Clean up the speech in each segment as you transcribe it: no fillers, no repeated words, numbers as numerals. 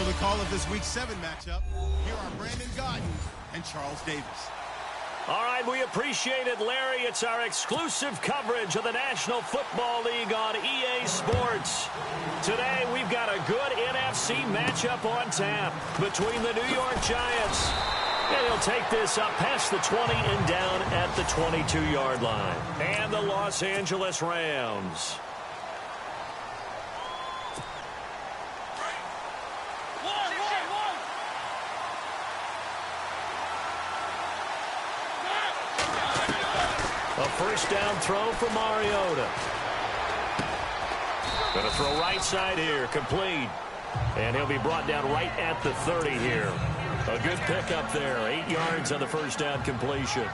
For the call of this Week 7 matchup, here are Brandon Gaudin and Charles Davis. All right, we appreciate it, Larry. It's our exclusive coverage of the National Football League on EA Sports. Today, we've got a good NFC matchup on tap between the New York Giants. And he'll take this up past the 20 and down at the 22-yard line. And the Los Angeles Rams. A first down throw for Mariota. Going to throw right side here, complete. And he'll be brought down right at the 30 here. A good pickup there, 8 yards on the first down completion.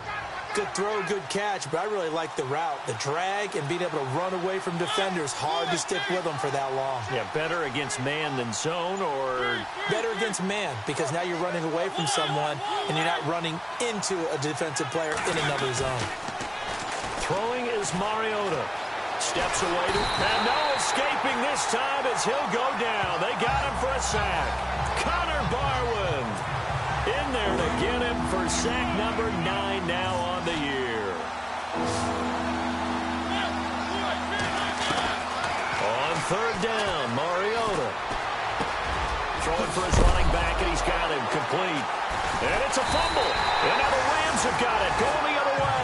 Good throw, good catch, but I really like the route. The drag and being able to run away from defenders, hard to stick with them for that long. Yeah, better against man than zone, or? Better against man, because now you're running away from someone and you're not running into a defensive player in another zone. Throwing is Mariota. Steps away and no escaping this time as he'll go down. They got him for a sack. Connor Barwin in there to get him for sack number 9 now on the year. On third down, Mariota. Throwing for his running back, and he's got him complete. And it's a fumble. And now the Rams have got it. Going the other way.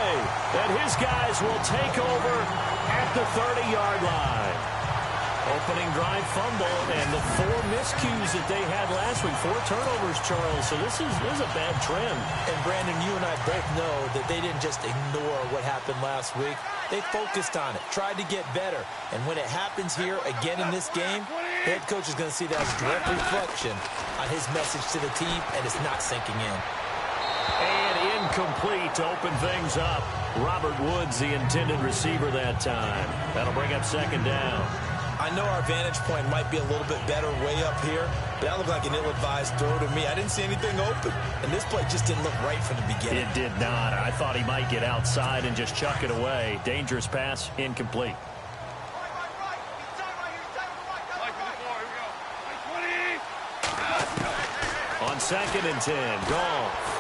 And his guys will take over at the 30-yard line. Opening drive fumble, and the 4 miscues that they had last week. 4 turnovers, Charles. So this is a bad trend. And, Brandon, you and I both know that they didn't just ignore what happened last week. They focused on it, tried to get better. And when it happens here again in this game, the head coach is going to see that as a direct reflection on his message to the team, and it's not sinking in. And incomplete to open things up. Robert Woods, the intended receiver that time. That'll bring up second down. I know our vantage point might be a little bit better way up here, but that looked like an ill-advised throw to me. I didn't see anything open, and this play just didn't look right from the beginning. It did not. I thought he might get outside and just chuck it away. Dangerous pass, incomplete. On 2nd and 10, Goff.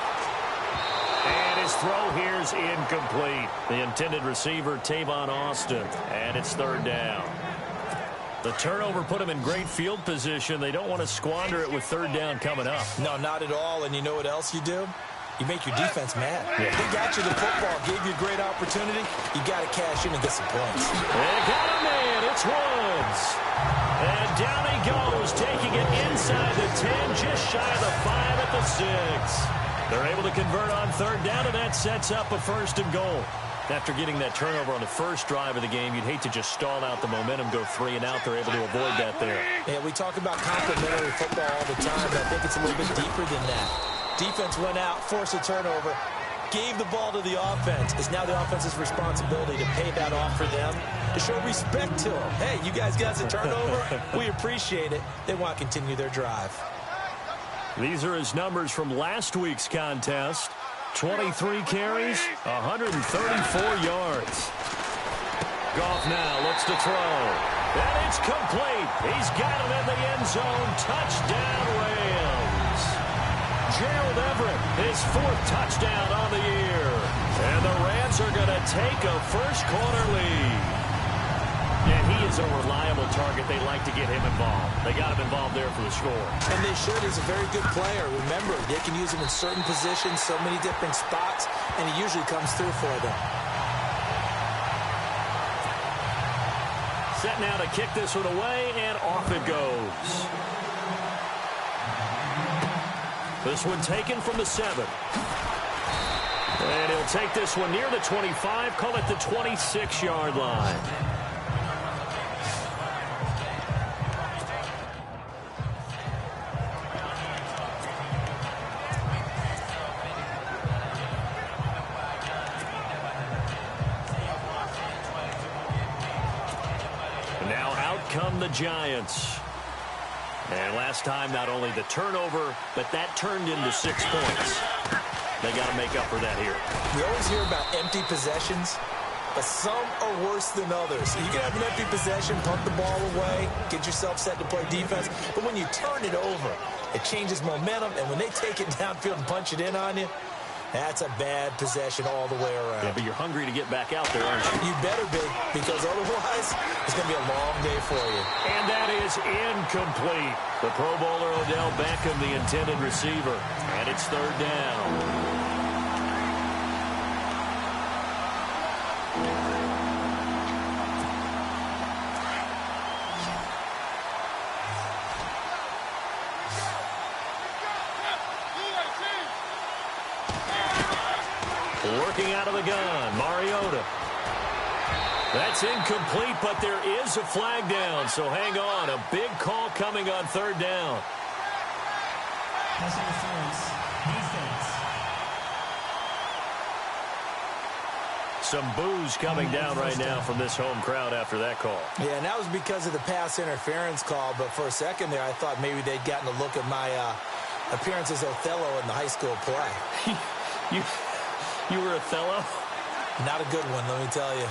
And his throw here is incomplete. The intended receiver, Tavon Austin, and it's third down. The turnover put him in great field position. They don't want to squander it with third down coming up. No, not at all. And you know what else you do? You make your defense mad. Yeah. They got you the football, gave you a great opportunity. You got to cash in and get some points. They got a man. It's Woods. And down he goes, taking it inside the 10, just shy of the 5 at the 6. They're able to convert on third down, and that sets up a first and goal. After getting that turnover on the first drive of the game, you'd hate to just stall out the momentum, go 3 and out. They're able to avoid that there. Yeah, we talk about complementary football all the time, but I think it's a little bit deeper than that. Defense went out, forced a turnover, gave the ball to the offense. It's now the offense's responsibility to pay that off for them, to show respect to them. Hey, you guys got a turnover? We appreciate it. They want to continue their drive. These are his numbers from last week's contest. 23 carries, 134 yards. Goff now looks to throw. And it's complete. He's got it in the end zone. Touchdown, Rams. Gerald Everett, his 4th touchdown on the year. And the Rams are going to take a first-quarter lead. And he is a reliable target. They like to get him involved. They got him involved there for the score. And they should. He's a very good player. Remember, they can use him in certain positions, so many different spots, and he usually comes through for them. Set now to kick this one away, and off it goes. This one taken from the 7. And he'll take this one near the 25, call it the 26-yard line. Come the Giants. And last time, not only the turnover, but that turned into 6 points. They got to make up for that here. We always hear about empty possessions, but some are worse than others. You can have an empty possession, punt the ball away, get yourself set to play defense, but when you turn it over, It changes momentum, and when they take it downfield and punch it in on you, that's a bad possession all the way around. Yeah, but you're hungry to get back out there, aren't you? You better be, because otherwise it's going to be a long day for you. And that is incomplete. The Pro Bowler Odell Beckham, the intended receiver. And it's third down. Working out of the gun, Mariota. That's incomplete, but there is a flag down, so hang on. A big call coming on third down. Pass interference, defense. Some boos coming down right now from this home crowd after that call. Yeah, and that was because of the pass interference call, but for a second there I thought maybe they'd gotten a look at my appearance as Othello in the high school play. You were Othello? Not a good one, let me tell you.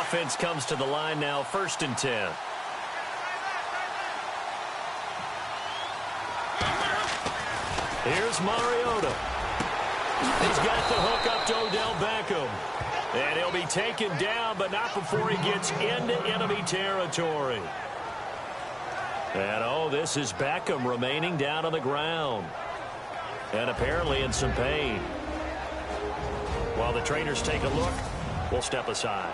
Offense comes to the line now, 1st and 10. Here's Mariota. He's got the hook up to Odell Beckham. And he'll be taken down, but not before he gets into enemy territory. And, oh, this is Beckham remaining down on the ground. And apparently in some pain. While the trainers take a look, we'll step aside.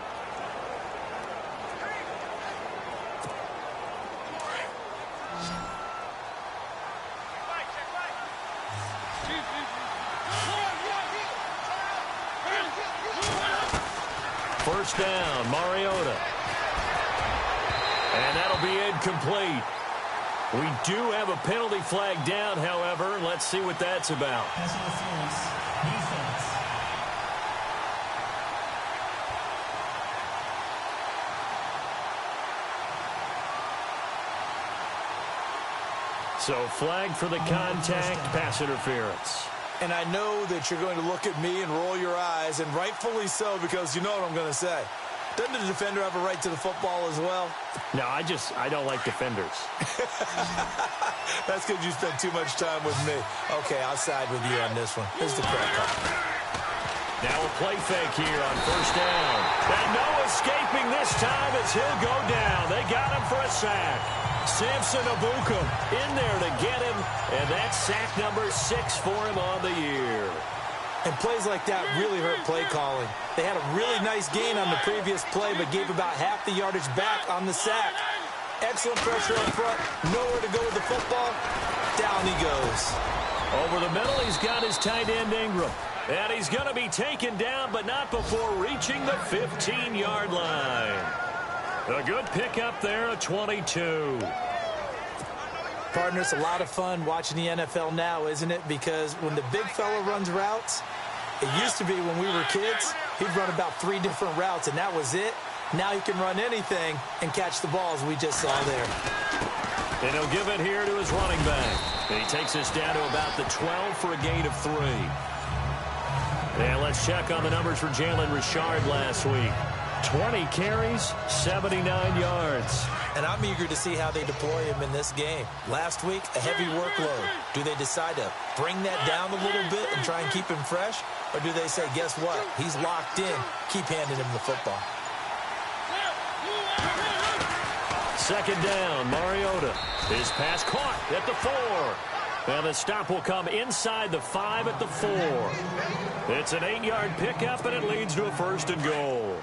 First down, Mariota. And that'll be incomplete. We do have a penalty flag down, however. Let's see what that's about. Pass interference, defense. So flag for the contact, pass interference. And I know that you're going to look at me and roll your eyes, and rightfully so, because you know what I'm going to say. Doesn't the defender have a right to the football as well? No, I don't like defenders. That's because you spent too much time with me. Okay, I'll side with you on this one. Here's the correct call. Now a play fake here on first down. And no escaping this time as he'll go down. They got him for a sack. Samson Abukum in there to get him, and that's sack number 6 for him on the year. And plays like that really hurt play calling. They had a really nice gain on the previous play, but gave about half the yardage back on the sack. Excellent pressure up front. Nowhere to go with the football. Down he goes. Over the middle, he's got his tight end Ingram. And he's going to be taken down, but not before reaching the 15-yard line. A good pickup there, a 22. Partner, it's a lot of fun watching the NFL now, isn't it? Because when the big fella runs routes, it used to be when we were kids, he'd run about 3 different routes, and that was it. Now he can run anything and catch the ball, as we just saw there. And he'll give it here to his running back. And he takes us down to about the 12 for a gain of 3. And let's check on the numbers for Jalen Richard last week. 20 carries, 79 yards. And I'm eager to see how they deploy him in this game. Last week, a heavy workload. Do they decide to bring that down a little bit and try and keep him fresh? Or do they say, guess what? He's locked in. Keep handing him the football. Second down, Mariota. His pass caught at the 4. And the stop will come inside the 5 at the 4. It's an 8-yard pickup, and it leads to a 1st and goal.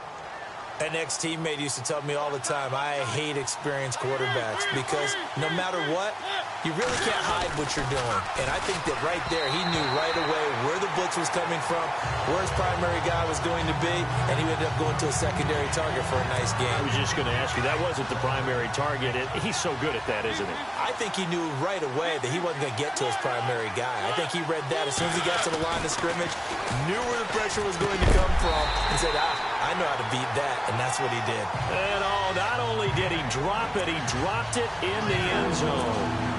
An ex-teammate used to tell me all the time, I hate experienced quarterbacks because no matter what, you really can't hide what you're doing. And I think that right there, he knew right away where the blitz was coming from, where his primary guy was going to be, and he ended up going to a secondary target for a nice game. I was just going to ask you, that wasn't the primary target. He's so good at that, isn't he? I think he knew right away that he wasn't going to get to his primary guy. I think he read that as soon as he got to the line of scrimmage, knew where the pressure was going to come from, and said, I know how to beat that, and that's what he did. And not only did he drop it, he dropped it in the end zone.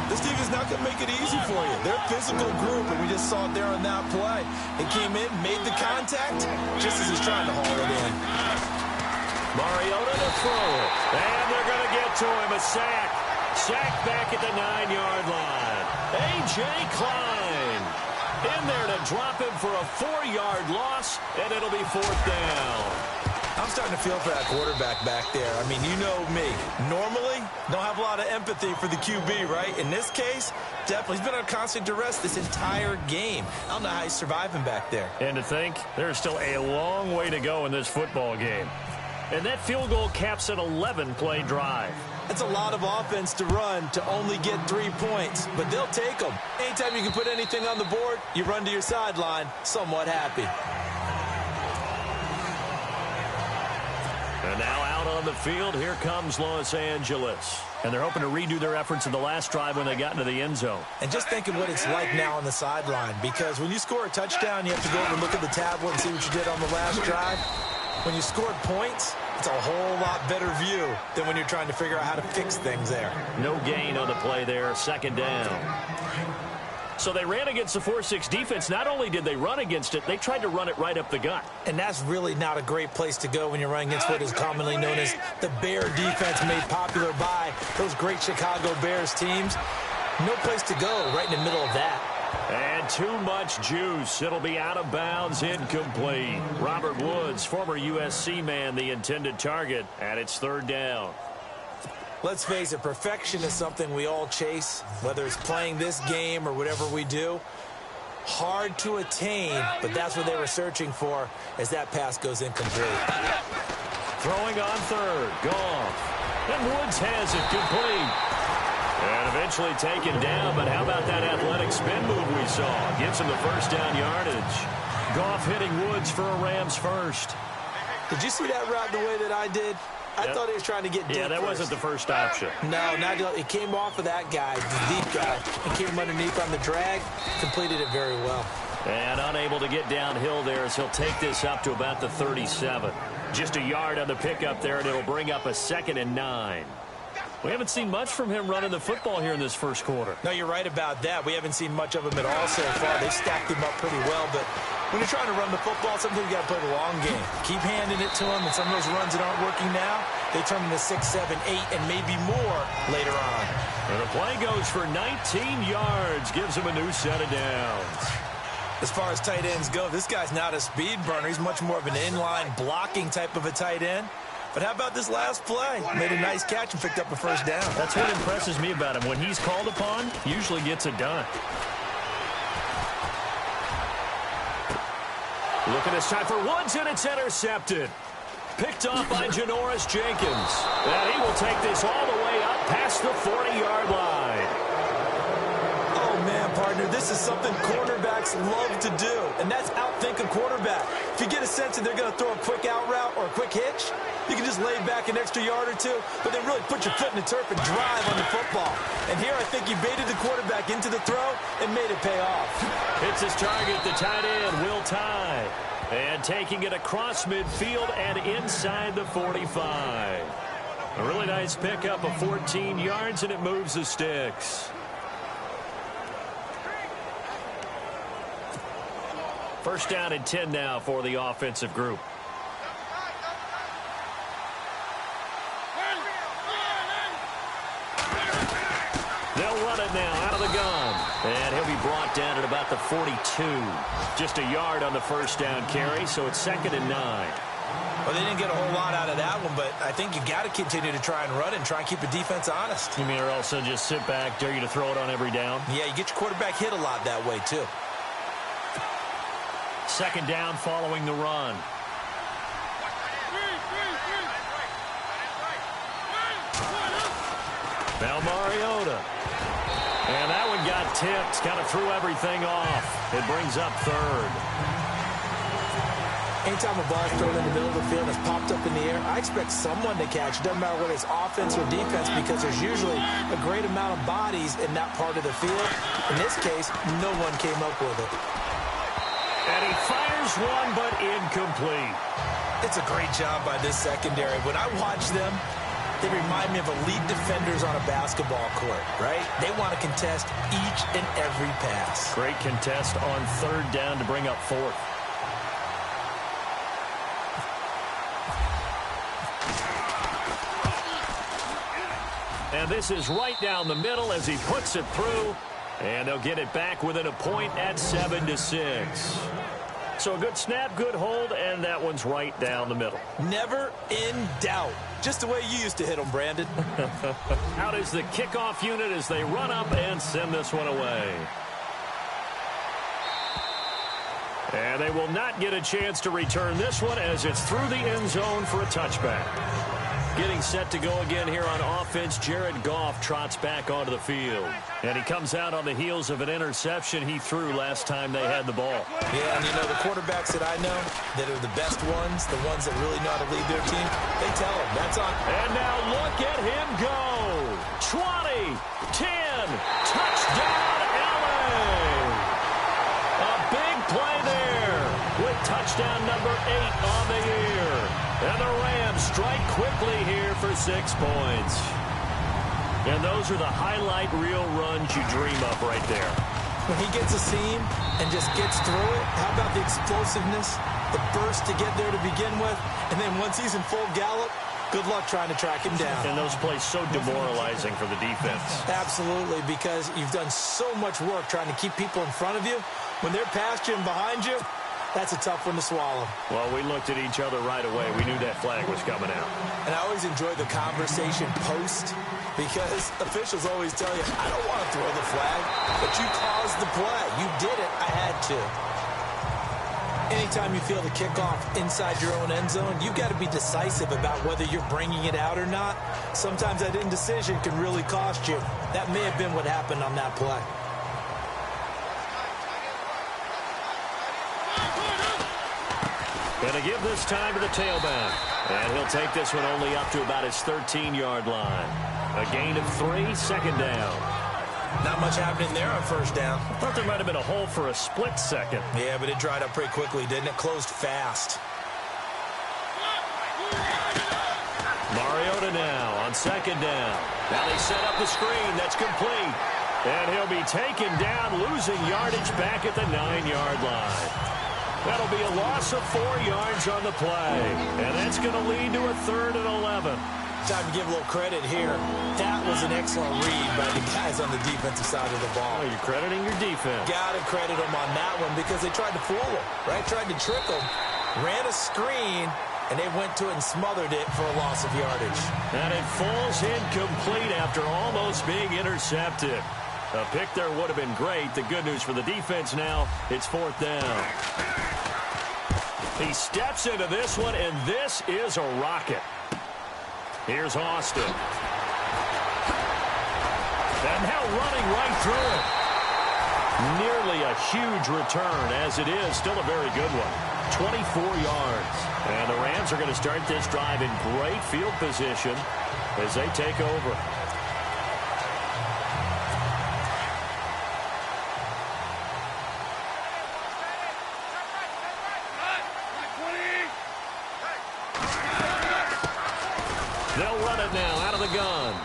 This team is not going to make it easy for you. They're a physical group, and we just saw it there on that play. It came in, made the contact, just as he's trying to haul it in. Mariota to throw it, and they're going to get to him, a sack. Sacked back at the 9-yard line. A.J. Klein in there to drop him for a 4-yard loss, and it'll be 4th down. I'm starting to feel for that quarterback back there. I mean, you know me. Normally, don't have a lot of empathy for the QB, right? In this case, definitely. He's been on constant duress this entire game. I don't know how he's surviving back there. And to think, there's still a long way to go in this football game. And that field goal caps an 11-play drive. That's a lot of offense to run to only get 3 points, but they'll take them. Anytime you can put anything on the board, you run to your sideline somewhat happy. And now out on the field, here comes Los Angeles. And they're hoping to redo their efforts in the last drive when they got into the end zone. And just think of what it's like now on the sideline, because when you score a touchdown, you have to go over and look at the tablet and see what you did on the last drive. When you scored points, it's a whole lot better view than when you're trying to figure out how to fix things there. No gain on the play there, 2nd down. So they ran against the 4-6 defense. Not only did they run against it, they tried to run it right up the gut. And that's really not a great place to go when you're running against what is commonly known as the Bear defense, made popular by those great Chicago Bears teams. No place to go right in the middle of that. And too much juice. It'll be out of bounds, incomplete. Robert Woods, former USC man, the intended target, and it's 3rd down. Let's face it, perfection is something we all chase, whether it's playing this game or whatever we do. Hard to attain, but that's what they were searching for as that pass goes incomplete. Throwing on 3rd, Goff. And Woods has it complete. And eventually taken down, but how about that athletic spin move we saw? Gives him the 1st down yardage. Goff hitting Woods for a Rams first. Did you see that route the way that I did? I thought he was trying to get deep. Yeah, that wasn't the first option. No, not it came off of that guy, the deep guy, and came underneath on the drag, completed it very well. And unable to get downhill there as he'll take this up to about the 37. Just a yard on the pickup there, and it'll bring up a 2nd and 9. We haven't seen much from him running the football here in this first quarter. No, you're right about that. We haven't seen much of him at all so far. They've stacked him up pretty well, but when you're trying to run the football, sometimes you got to play the long game. Keep handing it to him, and some of those runs that aren't working now, they turn into 6, 7, 8, and maybe more later on. And the play goes for 19 yards, gives him a new set of downs. As far as tight ends go, this guy's not a speed burner. He's much more of an inline blocking type of a tight end. But how about this last play? Made a nice catch and picked up a 1st down. That's what impresses me about him. When he's called upon, usually gets it done. Looking this time for Woods, and it's intercepted. Picked off by Janoris Jenkins. And he will take this all the way up past the 40-yard line. Oh, man, partner, this is something cornerbacks love to do, and that's outthink a quarterback. If you get a sense that they're going to throw a quick out route or a quick hitch, you can just lay back an extra yard or two, but then really put your foot in the turf and drive on the football. And here I think he baited the quarterback into the throw and made it pay off. Hits his target, the tight end, Will Tye. And taking it across midfield and inside the 45. A really nice pickup of 14 yards, and it moves the sticks. First down and 10 now for the offensive group. They'll run it now out of the gun. And he'll be brought down at about the 42. Just a yard on the first down carry, so it's 2nd and 9. Well, they didn't get a whole lot out of that one, but I think you got to continue to try and run it and try and keep the defense honest. You mean or also just sit back, dare you to throw it on every down? Yeah, you get your quarterback hit a lot that way, too. 2nd down following the run. Now Mariota. And that one got tipped. Kind of threw everything off. It brings up 3rd. Anytime a ball's thrown in the middle of the field that's popped up in the air, I expect someone to catch. It doesn't matter whether it's offense or defense, because there's usually a great amount of bodies in that part of the field. In this case, no one came up with it. And he fires one, but incomplete. It's a great job by this secondary. When I watch them, they remind me of elite defenders on a basketball court, right? They want to contest each and every pass. Great contest on 3rd down to bring up 4th. And this is right down the middle as he puts it through. And they'll get it back within a point at 7-6. So a good snap, good hold, and that one's right down the middle. Never in doubt. Just the way you used to hit them, Brandon. Out is the kickoff unit as they run up and send this one away. And they will not get a chance to return this one as it's through the end zone for a touchback. Getting set to go again here on offense, Jared Goff trots back onto the field. And he comes out on the heels of an interception he threw last time they had the ball. Yeah, and you know, the quarterbacks that I know that are the best ones, the ones that really know how to lead their team, they tell them, that's on. And now look at him go. 20, 10, touchdown, LA. A big play there with touchdown number 8 on the year. And the Rams strike quickly here for 6 points. And those are the highlight reel runs you dream of right there. When he gets a seam and just gets through it, how about the explosiveness, the burst to get there to begin with, and then once he's in full gallop, good luck trying to track him down. And those plays so demoralizing for the defense. Absolutely, because you've done so much work trying to keep people in front of you. When they're past you and behind you, that's a tough one to swallow. Well, we looked at each other right away. We knew that flag was coming out. And I always enjoy the conversation post because officials always tell you, I don't want to throw the flag, but you caused the play. You did it. I had to. Anytime you feel the kickoff inside your own end zone, you've got to be decisive about whether you're bringing it out or not. Sometimes that indecision can really cost you. That may have been what happened on that play. Going to give this time to the tailback. And he'll take this one only up to about his 13-yard line. A gain of 3, second down. Not much happening there on first down. Thought there might have been a hole for a split second. Yeah, but it dried up pretty quickly, didn't it? Closed fast. Mariota now on second down. Now they set up the screen. That's complete. And he'll be taken down, losing yardage back at the 9-yard line. That'll be a loss of 4 yards on the play. And that's going to lead to a 3rd and 11. Time to give a little credit here. That was an excellent read by the guys on the defensive side of the ball. Oh, you're crediting your defense. Got to credit them on that one because they tried to fool him, right? Tried to trick him. Ran a screen, and they went to it and smothered it for a loss of yardage. And it falls incomplete after almost being intercepted. A pick there would have been great. The good news for the defense now, it's 4th down. He steps into this one, and this is a rocket. Here's Austin. And now running right through it. Nearly a huge return, as it is still a very good one. 24 yards. And the Rams are going to start this drive in great field position as they take over. They'll run it now out of the gun.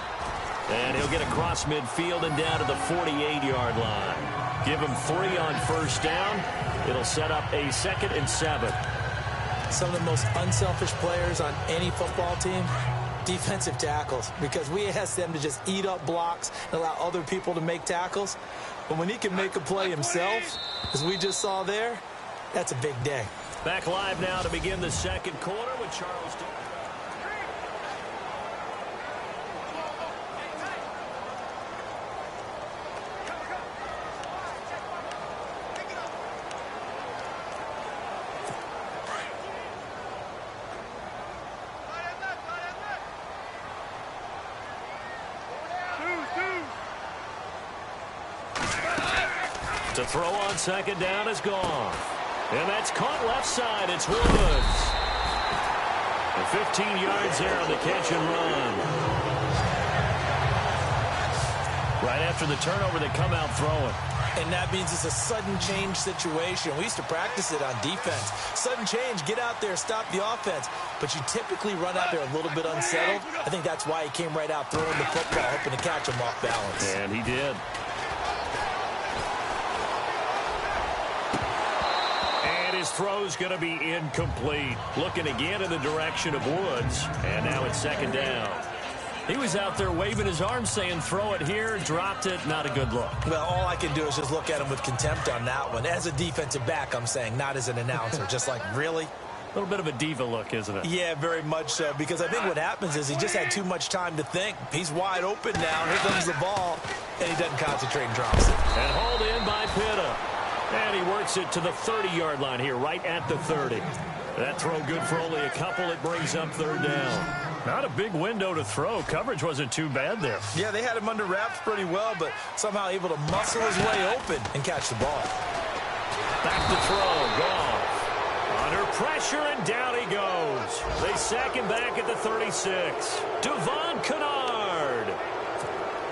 And he'll get across midfield and down to the 48-yard line. Give him 3 on first down. It'll set up a 2nd and 7. Some of the most unselfish players on any football team, defensive tackles, because we ask them to just eat up blocks and allow other people to make tackles. But when he can make a play himself, as we just saw there, that's a big day. Back live now to begin the second quarter with Charles. To throw on second down is gone. And that's caught left side. It's Woods. And 15 yards there on the catch and run. Right after the turnover, they come out throwing. And that means it's a sudden change situation. We used to practice it on defense. Sudden change, get out there, stop the offense. But you typically run out there a little bit unsettled. I think that's why he came right out throwing the football, hoping to catch him off balance. And he did. His throw's going to be incomplete. Looking again in the direction of Woods. And now it's second down. He was out there waving his arms saying, throw it here, dropped it, not a good look. Well, all I can do is just look at him with contempt on that one. As a defensive back, I'm saying, not as an announcer. Just like, really? A little bit of a diva look, isn't it? Yeah, very much so, because I think what happens is he just had too much time to think. He's wide open now. Here comes the ball, and he doesn't concentrate and drops it. And hauled in by Pitta. And he works it to the 30-yard line here, right at the 30. That throw good for only a couple. It brings up third down. Not a big window to throw. Coverage wasn't too bad there. Yeah, they had him under wraps pretty well, but somehow able to muscle his way open and catch the ball. Back to throw. Goff. Under pressure, and down he goes. They sack him back at the 36. Devon Kennard.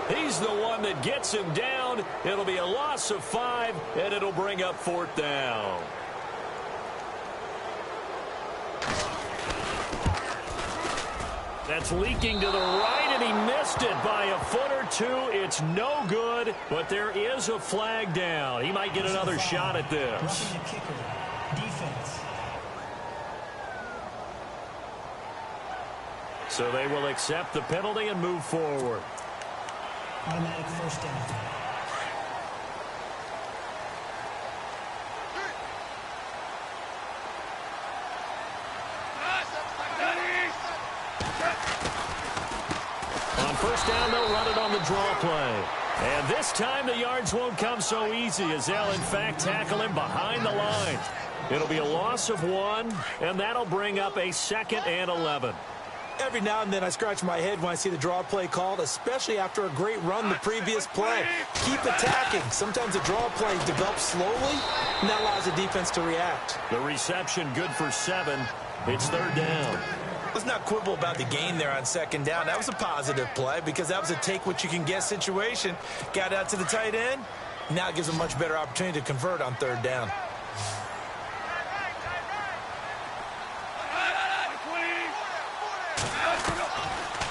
He's the one that gets him down. It'll be a loss of 5, and it'll bring up fourth down. That's leaking to the right, and he missed it by a foot or two. It's no good, but there is a flag down. He might get another shot at this. Roughing the kicker. Defense. So they will accept the penalty and move forward. Automatic first down. On first down, they'll run it on the draw play. And this time the yards won't come so easy as they'll, in fact, tackle him behind the line. It'll be a loss of 1, and that'll bring up a 2nd and 11. Every now and then I scratch my head when I see the draw play called, especially after a great run the previous play. Keep attacking. Sometimes the draw play develops slowly, and that allows the defense to react. The reception good for 7. It's third down. Let's not quibble about the gain there on second down. That was a positive play because that was a take-what-you-can-get situation. Got out to the tight end. Now it gives a much better opportunity to convert on third down.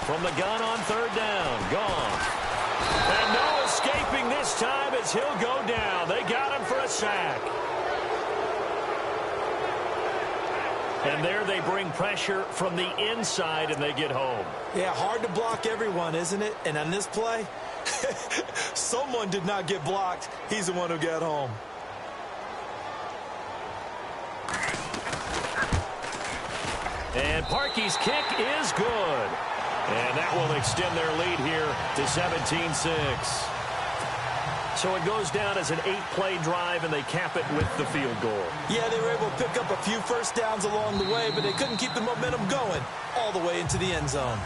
From the gun on third down, gone. And no escaping this time as he'll go down. They got him for a sack. And there they bring pressure from the inside, and they get home. Yeah, hard to block everyone, isn't it? And on this play, someone did not get blocked. He's the one who got home. And Parkey's kick is good. And that will extend their lead here to 17-6. So it goes down as an 8-play drive, and they cap it with the field goal. Yeah, they were able to pick up a few first downs along the way, but they couldn't keep the momentum going all the way into the end zone.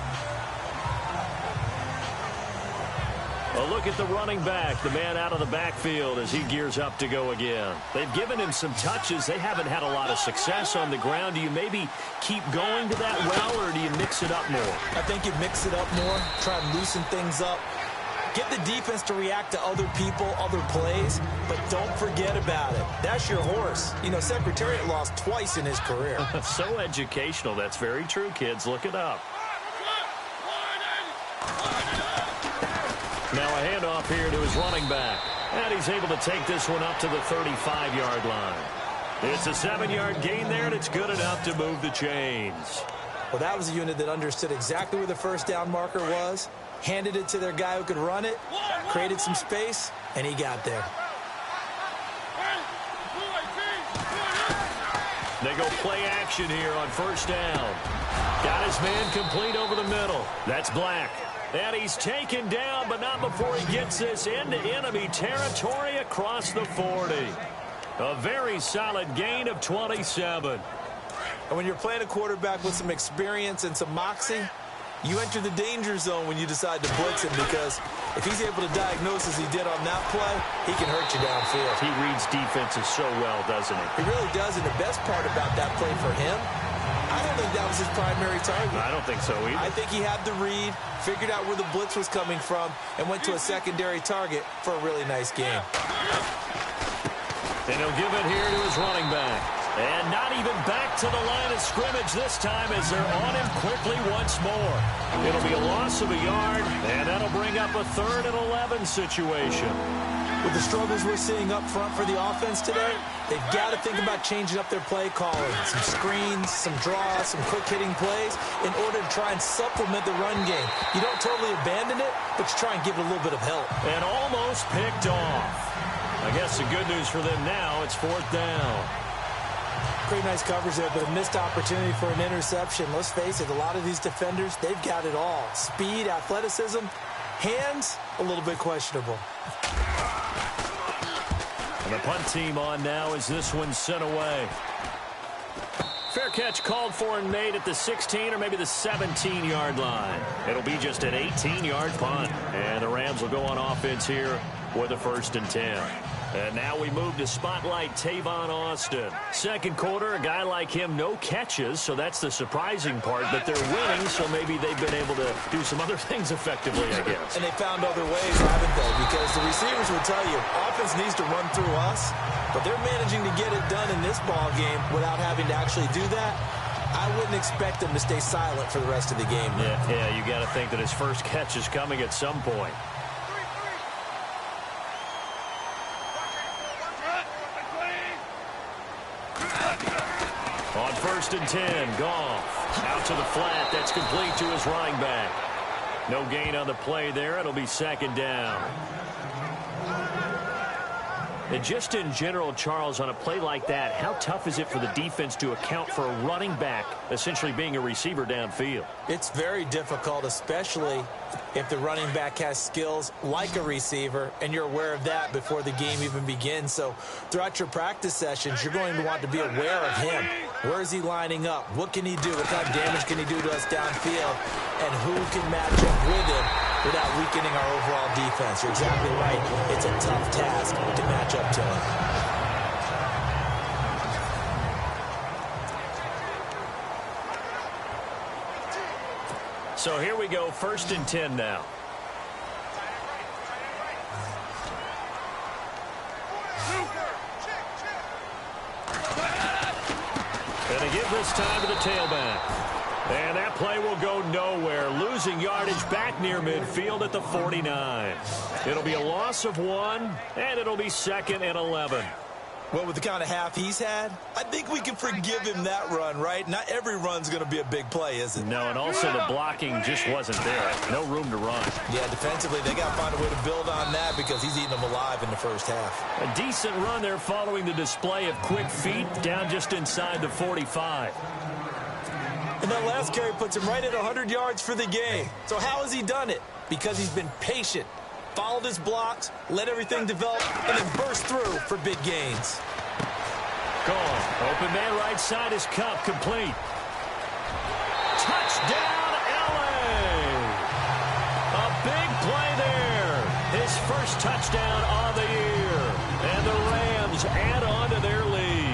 A look at the running back, the man out of the backfield as he gears up to go again. They've given him some touches. They haven't had a lot of success on the ground. Do you maybe keep going to that well, or do you mix it up more? I think you mix it up more, try and loosen things up. Get the defense to react to other people, other plays, but don't forget about it. That's your horse. You know, Secretariat lost twice in his career. So educational. That's very true, kids. Look it up. Now a handoff here to his running back. And he's able to take this one up to the 35-yard line. It's a 7-yard gain there, and it's good enough to move the chains. Well, that was a unit that understood exactly where the first down marker was, handed it to their guy who could run it, created some space, and he got there. They go play action here on first down. Got his man complete over the middle. That's Black. And he's taken down, but not before he gets this into enemy territory across the 40. A very solid gain of 27. And when you're playing a quarterback with some experience and some moxie, you enter the danger zone when you decide to blitz him, because if he's able to diagnose as he did on that play, he can hurt you downfield. He reads defenses so well, doesn't he? He really does, and the best part about that play for him, I don't think that was his primary target. I don't think so either. I think he had the read, figured out where the blitz was coming from, and went to a secondary target for a really nice game. And he'll give it here to his running back. And not even back to the line of scrimmage this time as they're on him quickly once more. It'll be a loss of a yard, and that'll bring up a 3rd and 11 situation. With the struggles we're seeing up front for the offense today, they've got to think about changing up their play calling. Some screens, some draws, some quick-hitting plays in order to try and supplement the run game. You don't totally abandon it, but you try and give it a little bit of help. And almost picked off. I guess the good news for them now, it's 4th down. Pretty nice coverage there, but a missed opportunity for an interception. Let's face it, a lot of these defenders, they've got it all. Speed, athleticism, hands, a little bit questionable. And the punt team on now as this one's sent away. Fair catch called for and made at the 16 or maybe the 17-yard line. It'll be just an 18-yard punt. And the Rams will go on offense here with a 1st and 10. And now we move to spotlight Tavon Austin. Second quarter, a guy like him, no catches, so that's the surprising part. But they're winning, so maybe they've been able to do some other things effectively, I guess. And they found other ways, haven't they? Because the receivers will tell you, offense needs to run through us, but they're managing to get it done in this ball game without having to actually do that. I wouldn't expect them to stay silent for the rest of the game. Yeah, you got to think that his first catch is coming at some point. On 1st and 10, Goff out to the flat. That's complete to his running back. No gain on the play there. It'll be 2nd down. And just in general, Charles, on a play like that, how tough is it for the defense to account for a running back essentially being a receiver downfield? It's very difficult, especially if the running back has skills like a receiver, and you're aware of that before the game even begins. So throughout your practice sessions, you're going to want to be aware of him. Where is he lining up? What can he do? What kind of damage can he do to us downfield? And who can match up with him without weakening our overall defense? You're exactly right. It's a tough task to match up to him. So here we go, 1st and 10 now. And they give this time to the tailback. And that play will go nowhere. Losing yardage back near midfield at the 49. It'll be a loss of 1, and it'll be 2nd and 11. Well, with the kind of half he's had, I think we can forgive him that run, right? Not every run's going to be a big play, is it? No, and also the blocking just wasn't there. No room to run. Yeah, defensively, they got to find a way to build on that because he's eating them alive in the first half. A decent run there following the display of quick feet down just inside the 45. And that last carry puts him right at 100 yards for the game. So how has he done it? Because he's been patient, followed his blocks, let everything develop, and then burst through for big gains. Gone. Open man right side is Cup complete. Touchdown, LA! A big play there. His first touchdown on the year. And the Rams add on to their lead.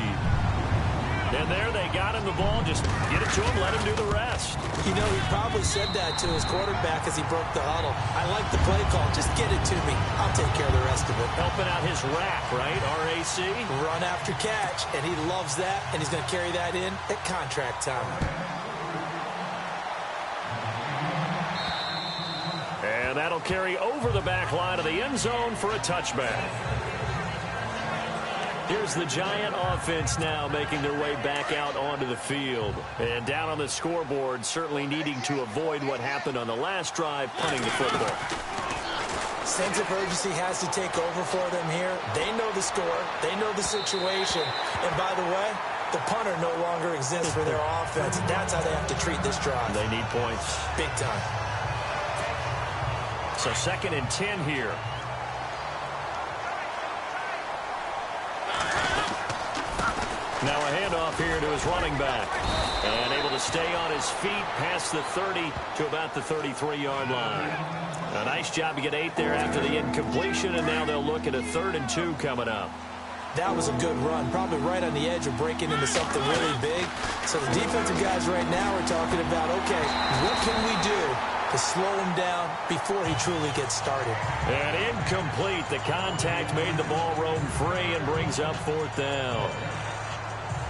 And there they got him the ball. Just get it to him, let him do the rest. You know, he probably said that to his quarterback as he broke the huddle. I like the play call. Just get it to me. I'll take care of the rest of it. Helping out his rack, right? RAC. Run after catch, and he loves that, and he's going to carry that in at contract time. And that'll carry over the back line of the end zone for a touchback. Here's the Giant offense now making their way back out onto the field. And down on the scoreboard, certainly needing to avoid what happened on the last drive, punting the football. Sense of urgency has to take over for them here. They know the score. They know the situation. And by the way, the punter no longer exists for their offense. That's how they have to treat this drive. They need points. Big time. So 2nd and 10 here. Now a handoff here to his running back. And able to stay on his feet past the 30 to about the 33-yard line. A nice job to get 8 there after the incompletion, and now they'll look at a 3rd and 2 coming up. That was a good run, probably right on the edge of breaking into something really big. So the defensive guys right now are talking about, okay, what can we do to slow him down before he truly gets started? And incomplete. The contact made the ball roam free and brings up 4th down.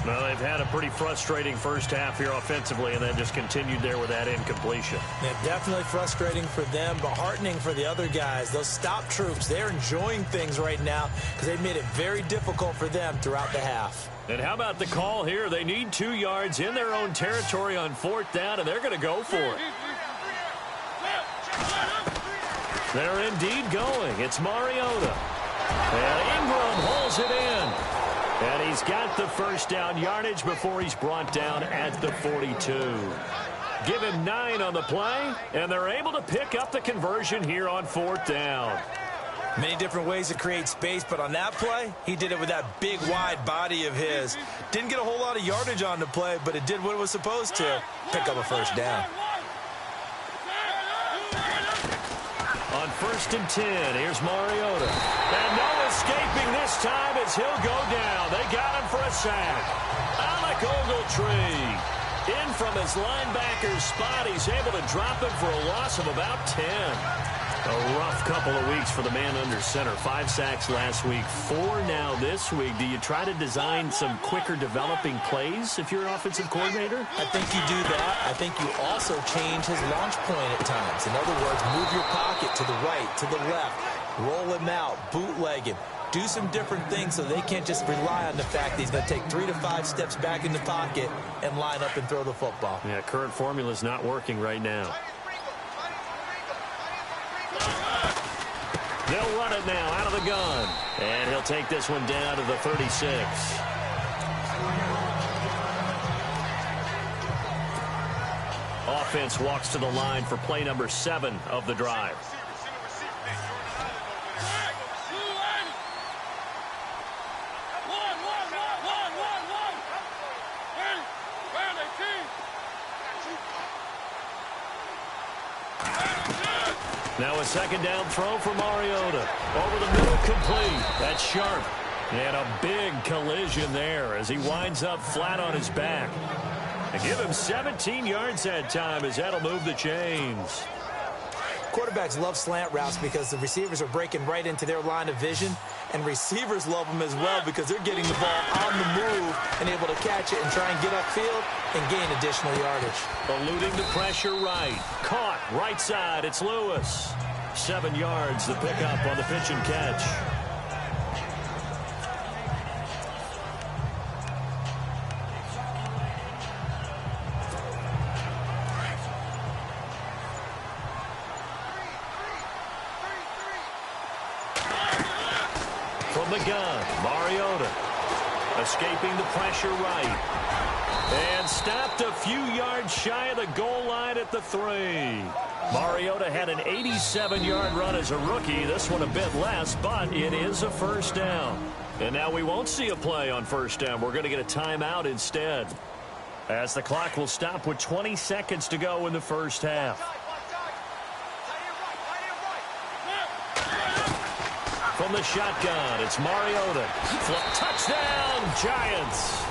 Well, they've had a pretty frustrating first half here offensively, and then just continued there with that incompletion. Yeah, definitely frustrating for them, but heartening for the other guys. Those stop troops, they're enjoying things right now because they've made it very difficult for them throughout the half. And how about the call here? They need 2 yards in their own territory on 4th down, and they're going to go for it. They're indeed going. It's Mariota. And Ingram holds it in. And he's got the first down yardage before he's brought down at the 42. Give him 9 on the play, and they're able to pick up the conversion here on 4th down. Many different ways to create space, but on that play, he did it with that big, wide body of his. Didn't get a whole lot of yardage on the play, but it did what it was supposed to, pick up a first down. On 1st and 10, here's Mariota. And no escaping this time as he'll go down. They got him for a sack. Alec Ogletree in from his linebacker's spot. He's able to drop him for a loss of about 10. A rough couple of weeks for the man under center. 5 sacks last week, 4 now this week. Do you try to design some quicker developing plays if you're an offensive coordinator? I think you do that. I think you also change his launch point at times. In other words, move your pocket to the right, to the left, roll him out, bootleg him. Do some different things so they can't just rely on the fact that he's going to take 3 to 5 steps back in the pocket and line up and throw the football. Yeah, current formula is not working right now. They'll run it now out of the gun. And he'll take this one down to the 36. Offense walks to the line for play number 7 of the drive. Now a 2nd down throw for Mariota. Over the middle, complete. That's sharp. And a big collision there as he winds up flat on his back. And give him 17 yards that time as that'll move the chains. Quarterbacks love slant routes because the receivers are breaking right into their line of vision. And receivers love them as well because they're getting the ball on the move and able to catch it and try and get upfield and gain additional yardage. Eluding the pressure right. Caught right side. It's Lewis. 7 yards the pickup on the pitch and catch. From the gun, Mariota escaping the pressure right. And stopped a few yards shy of the goal line at the 3. Mariota had an 87-yard run as a rookie. This one a bit less, but it is a first down. And now we won't see a play on first down. We're going to get a timeout instead, as the clock will stop with 20 seconds to go in the first half. From the shotgun, it's Mariota. Flip, touchdown, Giants.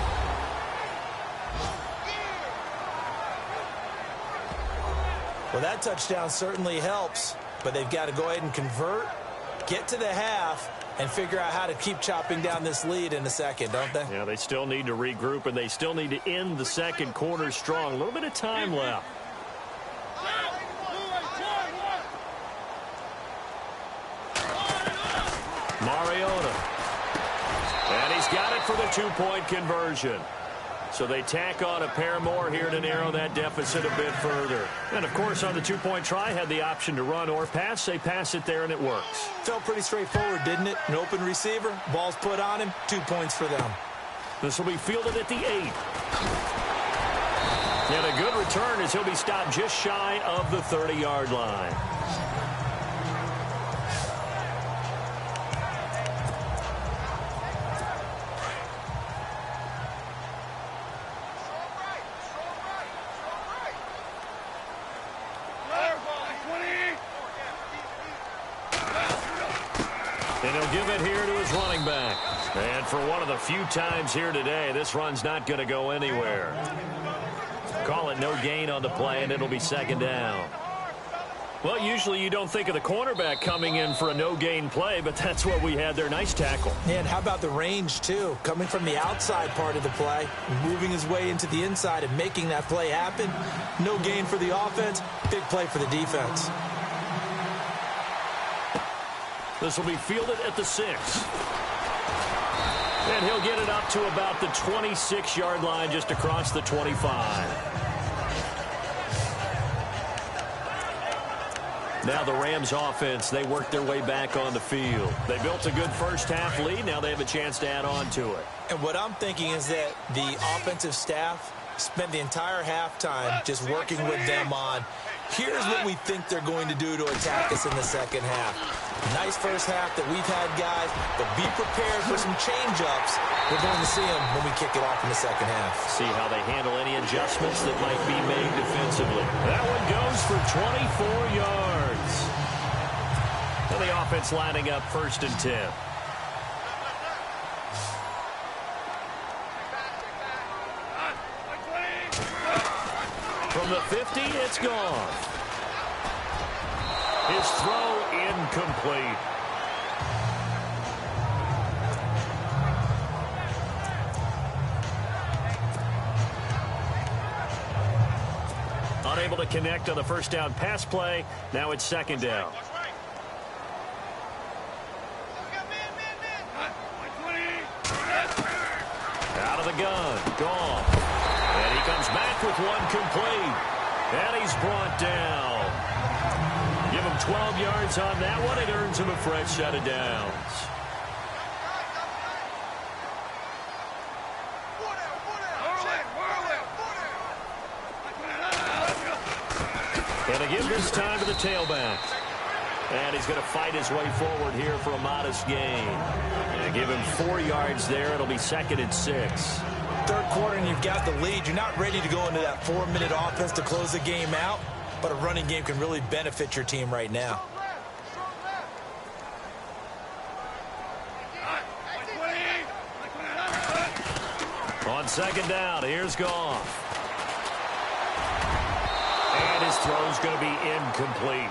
Well, that touchdown certainly helps, but they've got to go ahead and convert, get to the half, and figure out how to keep chopping down this lead in the second, don't they? Yeah, they still need to regroup, and they still need to end the second quarter strong. A little bit of time left. Mariota. And he's got it for the 2-point conversion. So they tack on a pair more here to narrow that deficit a bit further. And, of course, on the 2-point try, had the option to run or pass. They pass it there, and it works. Felt pretty straightforward, didn't it? An open receiver, ball's put on him, 2 points for them. This will be fielded at the 8. And a good return as he'll be stopped just shy of the 30-yard line. And he'll give it here to his running back. And for one of the few times here today, this run's not going to go anywhere. Call it no gain on the play, and it'll be 2nd down. Well, usually you don't think of the cornerback coming in for a no-gain play, but that's what we had there. Nice tackle. Yeah, and how about the range, too? Coming from the outside part of the play, moving his way into the inside and making that play happen. No gain for the offense, big play for the defense. This will be fielded at the 6. And he'll get it up to about the 26-yard line, just across the 25. Now the Rams offense, they work their way back on the field. They built a good first-half lead. Now they have a chance to add on to it. And what I'm thinking is that the offensive staff spent the entire halftime just working with them on, here's what we think they're going to do to attack us in the second half. Nice first half that we've had, guys, but be prepared for some change-ups. We're going to see them when we kick it off in the second half. See how they handle any adjustments that might be made defensively. That one goes for 24 yards. And the offense lining up 1st and 10. From the 50, it's gone. His throw incomplete. Unable to connect on the first down pass play. Now it's 2nd down. Out of the gun. Gone. And he comes back with one complete. And he's brought down. Give him 12 yards on that one. It earns him a fresh set of downs. And a give this time to the tailback. And he's going to fight his way forward here for a modest gain. And give him 4 yards there. It'll be 2nd and 6. Third quarter and you've got the lead. You're not ready to go into that 4-minute offense to close the game out, but a running game can really benefit your team right now. On 2nd down, here's Goff. And his throw's going to be incomplete.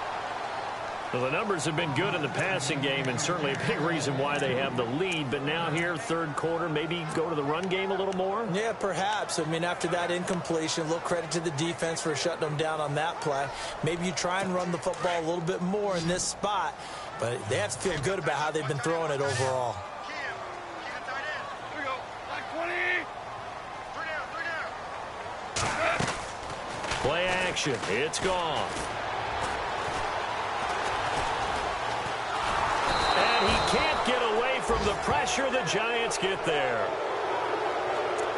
Well, the numbers have been good in the passing game and certainly a big reason why they have the lead. But now here, third quarter, maybe go to the run game a little more? Yeah, perhaps. I mean, after that incompletion, a little credit to the defense for shutting them down on that play. Maybe you try and run the football a little bit more in this spot. But they have to feel good about how they've been throwing it overall. Play action. It's gone. And he can't get away from the pressure. The Giants get there.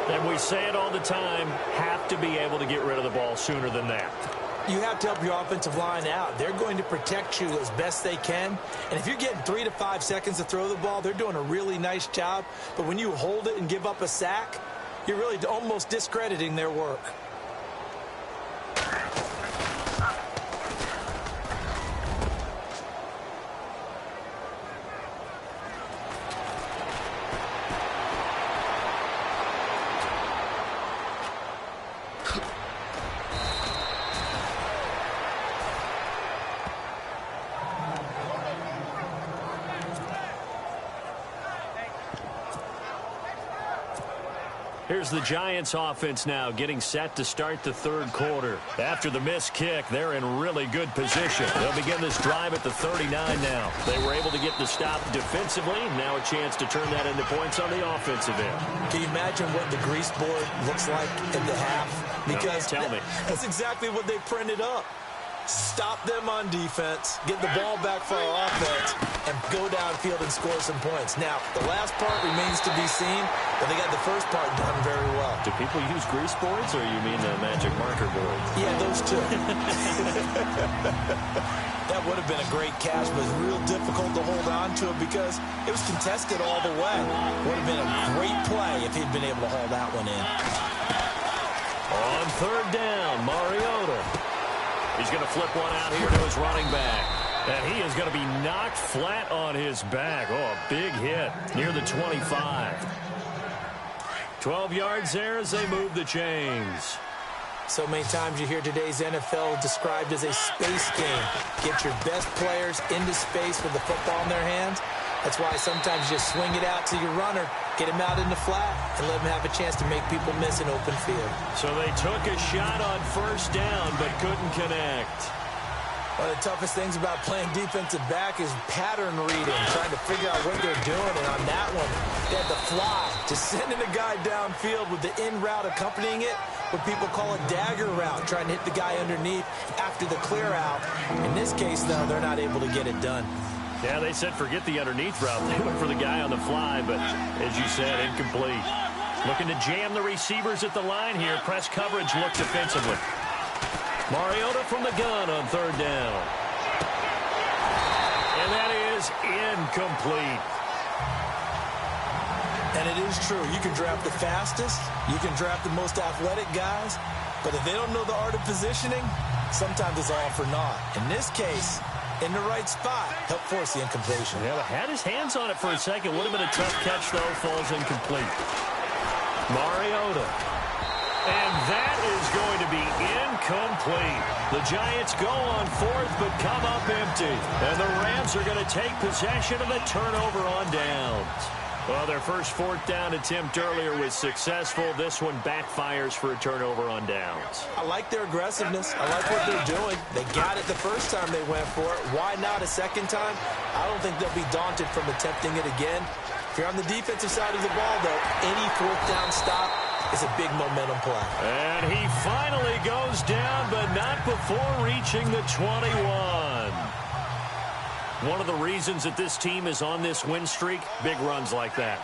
And we say it all the time, have to be able to get rid of the ball sooner than that. You have to help your offensive line out. They're going to protect you as best they can. And if you're getting 3 to 5 seconds to throw the ball, they're doing a really nice job. But when you hold it and give up a sack, you're really almost discrediting their work. Here's the Giants offense now getting set to start the third quarter. After the missed kick, they're in really good position. They'll begin this drive at the 39 now. They were able to get the stop defensively. Now a chance to turn that into points on the offensive end. Can you imagine what the grease board looks like in the half? Because no, tell me. That's exactly what they printed up. Stop them on defense, get the ball back for our offense, and go downfield and score some points. Now, the last part remains to be seen, but they got the first part done very well. Do people use grease boards, or you mean the magic marker board? Yeah, those two. That would have been a great catch, but it was real difficult to hold on to it because it was contested all the way. Would have been a great play if he'd been able to haul that one in. On third down, Mariota. He's going to flip one out here to his running back. And he is going to be knocked flat on his back. Oh, a big hit near the 25. 12 yards there as they move the chains. So many times you hear today's NFL described as a space game. Get your best players into space with the football in their hands. That's why sometimes you just swing it out to your runner, get him out in the flat, and let him have a chance to make people miss an open field. So they took a shot on first down but couldn't connect. One of the toughest things about playing defensive back is pattern reading, trying to figure out what they're doing. And on that one, they had the fly, just sending a guy downfield with the in route accompanying it, what people call a dagger route, trying to hit the guy underneath after the clear out. In this case, though, they're not able to get it done. Yeah, they said forget the underneath route. They went for the guy on the fly, but as you said, incomplete. Looking to jam the receivers at the line here. Press coverage look defensively. Mariota from the gun on third down. And that is incomplete. And it is true. You can draft the fastest. You can draft the most athletic guys. But if they don't know the art of positioning, sometimes it's all for naught. In this case, in the right spot, help force the incompletion. Yeah, had his hands on it for a second. Would have been a tough catch, though. Falls incomplete. Mariota. And that is going to be incomplete. The Giants go on fourth, but come up empty. And the Rams are going to take possession of the turnover on downs. Well, their first fourth down attempt earlier was successful. This one backfires for a turnover on downs. I like their aggressiveness. I like what they're doing. They got it the first time they went for it. Why not a second time? I don't think they'll be daunted from attempting it again. If you're on the defensive side of the ball, though, any fourth down stop is a big momentum play. And he finally goes down, but not before reaching the 21. One of the reasons that this team is on this win streak, big runs like that.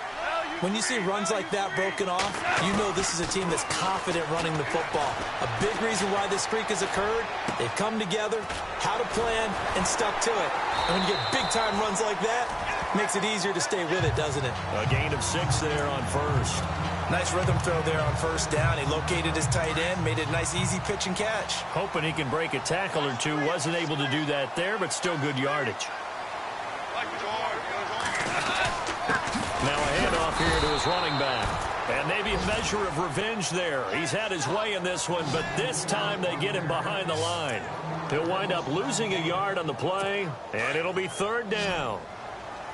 When you see runs like that broken off, you know this is a team that's confident running the football. A big reason why this streak has occurred, they've come together, had a plan, and stuck to it. And when you get big-time runs like that, it makes it easier to stay with it, doesn't it? A gain of 6 there on first. Nice rhythm throw there on first down. He located his tight end, made it a nice, easy pitch and catch. Hoping he can break a tackle or two. Wasn't able to do that there, but still good yardage. Now a handoff here to his running back. And maybe a measure of revenge there. He's had his way in this one, but this time they get him behind the line. He'll wind up losing a yard on the play, and it'll be third down.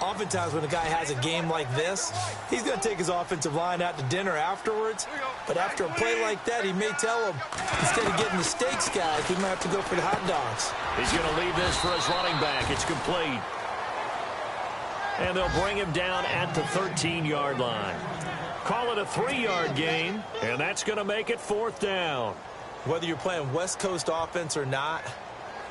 Oftentimes when a guy has a game like this, he's going to take his offensive line out to dinner afterwards. But after a play like that, he may tell him, instead of getting the steaks, guys, we might have to go for the hot dogs. He's going to leave this for his running back. It's complete. And they'll bring him down at the 13-yard line. Call it a 3-yard gain, and that's going to make it fourth down. Whether you're playing West Coast offense or not,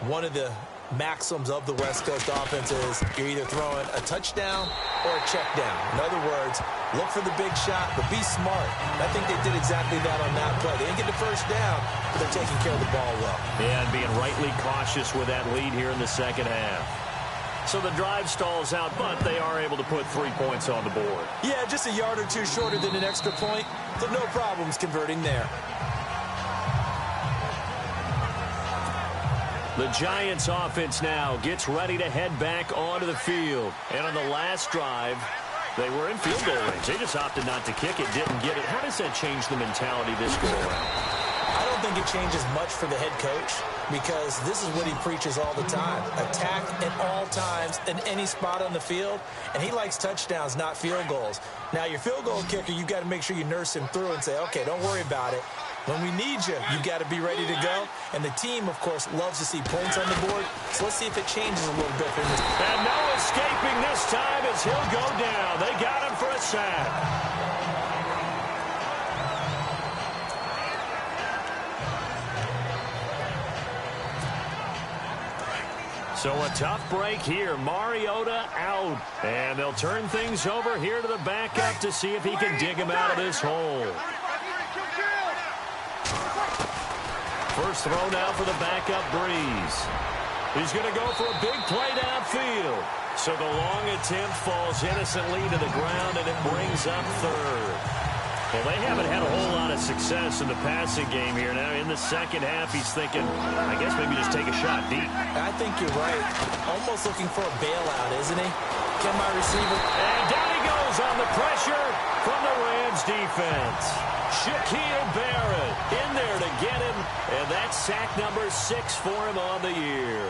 one of the maxims of the West Coast offense is you're either throwing a touchdown or a check down. In other words, look for the big shot, but be smart. And I think they did exactly that on that play. They didn't get the first down, but they're taking care of the ball well. Yeah, and being rightly cautious with that lead here in the second half. So the drive stalls out, but they are able to put 3 points on the board. Yeah, just a yard or two shorter than an extra point, so no problems converting there. The Giants offense now gets ready to head back onto the field. And on the last drive, they were in field goal range. They just opted not to kick it, didn't get it. How does that change the mentality this go around? I don't think it changes much for the head coach because this is what he preaches all the time. Attack at all times in any spot on the field, and he likes touchdowns, not field goals. Now, your field goal kicker, you've got to make sure you nurse him through and say, okay, don't worry about it. When we need you, you've got to be ready to go. And the team, of course, loves to see points on the board. So let's see if it changes a little bit for him. And no escaping this time as he'll go down. They got him for a sack. So a tough break here. Mariota out. And they'll turn things over here to the backup to see if he can dig him out of this hole. First throw now for the backup, Breeze. He's going to go for a big play downfield. So the long attempt falls innocently to the ground, and it brings up third. Well, they haven't had a whole lot of success in the passing game here. Now, in the second half, he's thinking, I guess maybe just take a shot deep. I think you're right. Almost looking for a bailout, isn't he? Can my receiver... And down he goes on the pressure from the Rams defense. Shaquille Barrett in there to get him, and that's sack number 6 for him on the year.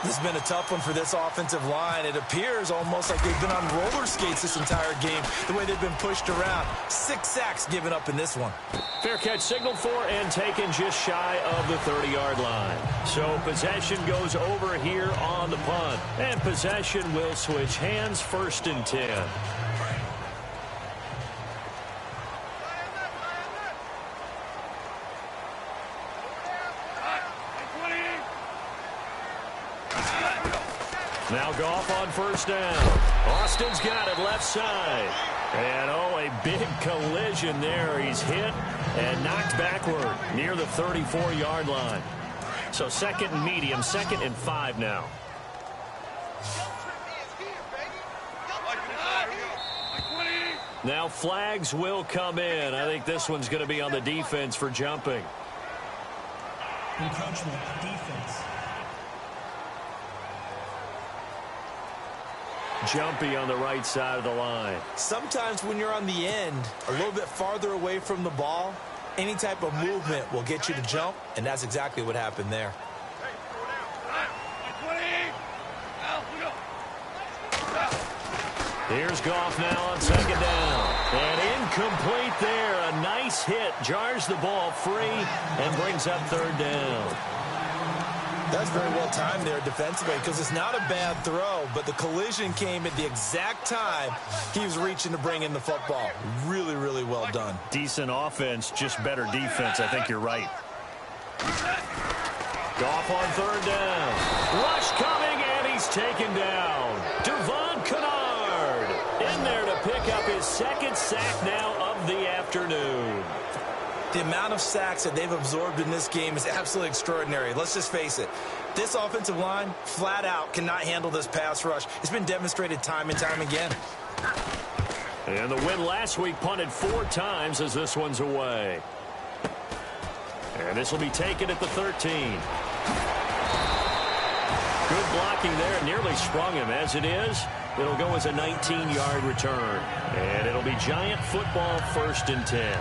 This has been a tough one for this offensive line. It appears almost like they've been on roller skates this entire game, the way they've been pushed around. 6 sacks given up in this one. Fair catch signaled for and taken just shy of the 30-yard line. So possession goes over here on the punt. And possession will switch hands, 1st and 10. Now Goff on 1st down. Austin's got it left side. And, a big collision there. He's hit and knocked backward near the 34-yard line. So 2nd and medium, 2nd and 5 now. Now flags will come in. I think this one's going to be on the defense for jumping. Encroachment, defense. Jumpy on the right side of the line. Sometimes when you're on the end, a little bit farther away from the ball, any type of movement will get you to jump, and that's exactly what happened there. Here's Goff now on 2nd down. And incomplete there. A nice hit. Jars the ball free and brings up 3rd down. That's very well timed there defensively because it's not a bad throw, but the collision came at the exact time he was reaching to bring in the football. Really, really well done. Decent offense, just better defense. I think you're right. Goff on 3rd down. Rush coming, and he's taken down. Devon Kennard in there to pick up his 2nd sack now of the afternoon. The amount of sacks that they've absorbed in this game is absolutely extraordinary. Let's just face it. This offensive line, flat out, cannot handle this pass rush. It's been demonstrated time and time again. And the win last week punted 4 times as this one's away. And this will be taken at the 13. Good blocking there. Nearly sprung him. As it is, it'll go as a 19-yard return. And it'll be Giant football, 1st and 10.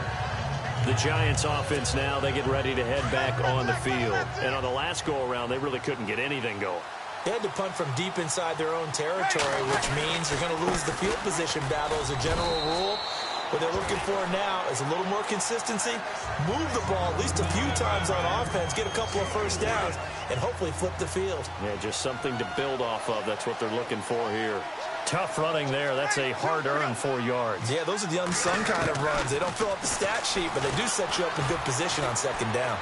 The Giants offense now, they get ready to head back on the field. And on the last go-around, they really couldn't get anything going. They had to punt from deep inside their own territory, which means they're going to lose the field position battle as a general rule. What they're looking for now is a little more consistency, move the ball at least a few times on offense, get a couple of 1st downs, and hopefully flip the field. Yeah, just something to build off of. That's what they're looking for here. Tough running there. That's a hard-earned 4 yards. Yeah, those are the unsung kind of runs. They don't fill up the stat sheet, but they do set you up in good position on 2nd down.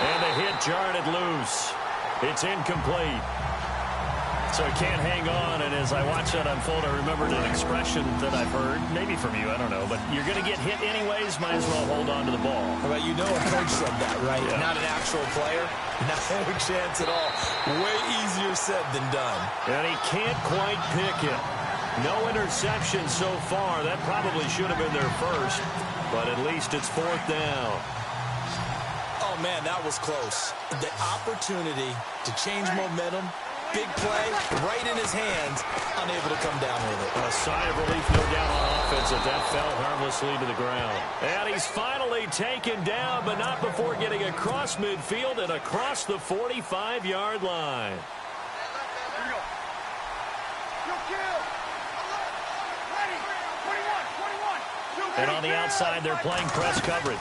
And the hit jarred it loose. It's incomplete. So he can't hang on, and as I watch that unfold, I remembered an expression that I've heard, maybe from you, I don't know, but you're going to get hit anyways, might as well hold on to the ball. Well, you know a coach said that, right? Yeah. Not an actual player. Not a chance at all. Way easier said than done. And he can't quite pick it. No interception so far. That probably should have been their first, but at least it's 4th down. Oh, man, that was close. The opportunity to change momentum, big play, right in his hands, unable to come down with it. A sigh of relief, no doubt, on offense as that fell harmlessly to the ground. And he's finally taken down, but not before getting across midfield and across the 45-yard line. And on the outside, they're playing press coverage.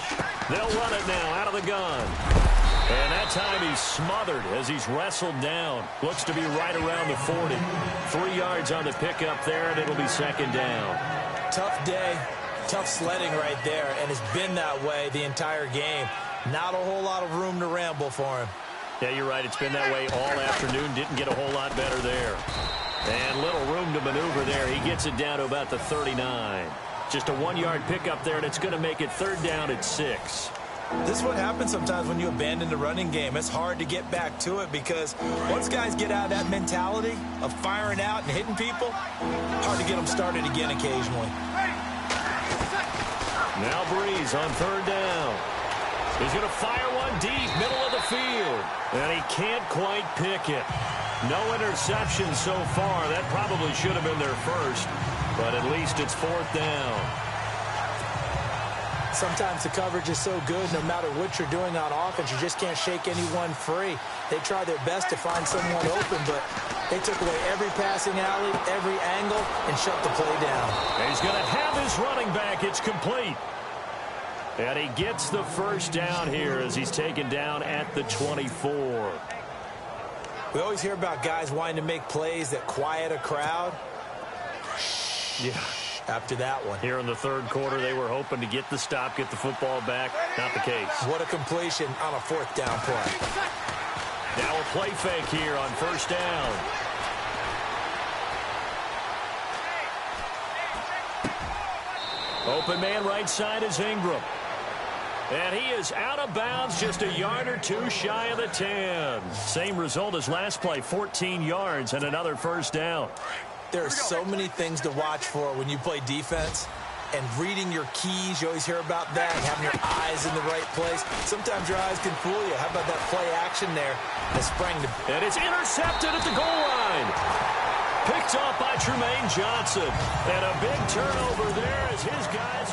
They'll run it now out of the gun. And that time he's smothered as he's wrestled down. Looks to be right around the 40. 3 yards on the pickup there, and it'll be 2nd down. Tough day, tough sledding right there, and it's been that way the entire game. Not a whole lot of room to ramble for him. Yeah, you're right. It's been that way all afternoon. Didn't get a whole lot better there. And little room to maneuver there. He gets it down to about the 39. Just a 1-yard pickup there, and it's going to make it 3rd down at 6. This is what happens sometimes when you abandon the running game. It's hard to get back to it because once guys get out of that mentality of firing out and hitting people, hard to get them started again occasionally. Now Breeze on 3rd down. He's going to fire one deep, middle of the field. And he can't quite pick it. No interception so far. That probably should have been their first. But at least it's 4th down. Sometimes the coverage is so good, no matter what you're doing on offense, you just can't shake anyone free. They try their best to find someone open, but they took away every passing alley, every angle, and shut the play down. He's going to have his running back. It's complete. And he gets the first down here as he's taken down at the 24. We always hear about guys wanting to make plays that quiet a crowd. Yeah. After that one. Here in the third quarter, they were hoping to get the stop, get the football back. Not the case. What a completion on a fourth down play. Now a play fake here on first down. Open man right side is Ingram. And he is out of bounds, just a yard or two shy of the 10. Same result as last play, 14 yards and another first down. There are so many things to watch for when you play defense. And reading your keys, you always hear about that, having your eyes in the right place. Sometimes your eyes can fool you. How about that play action there that sprang to... And it's intercepted at the goal line. Picked off by Tremaine Johnson. And a big turnover there as his guys...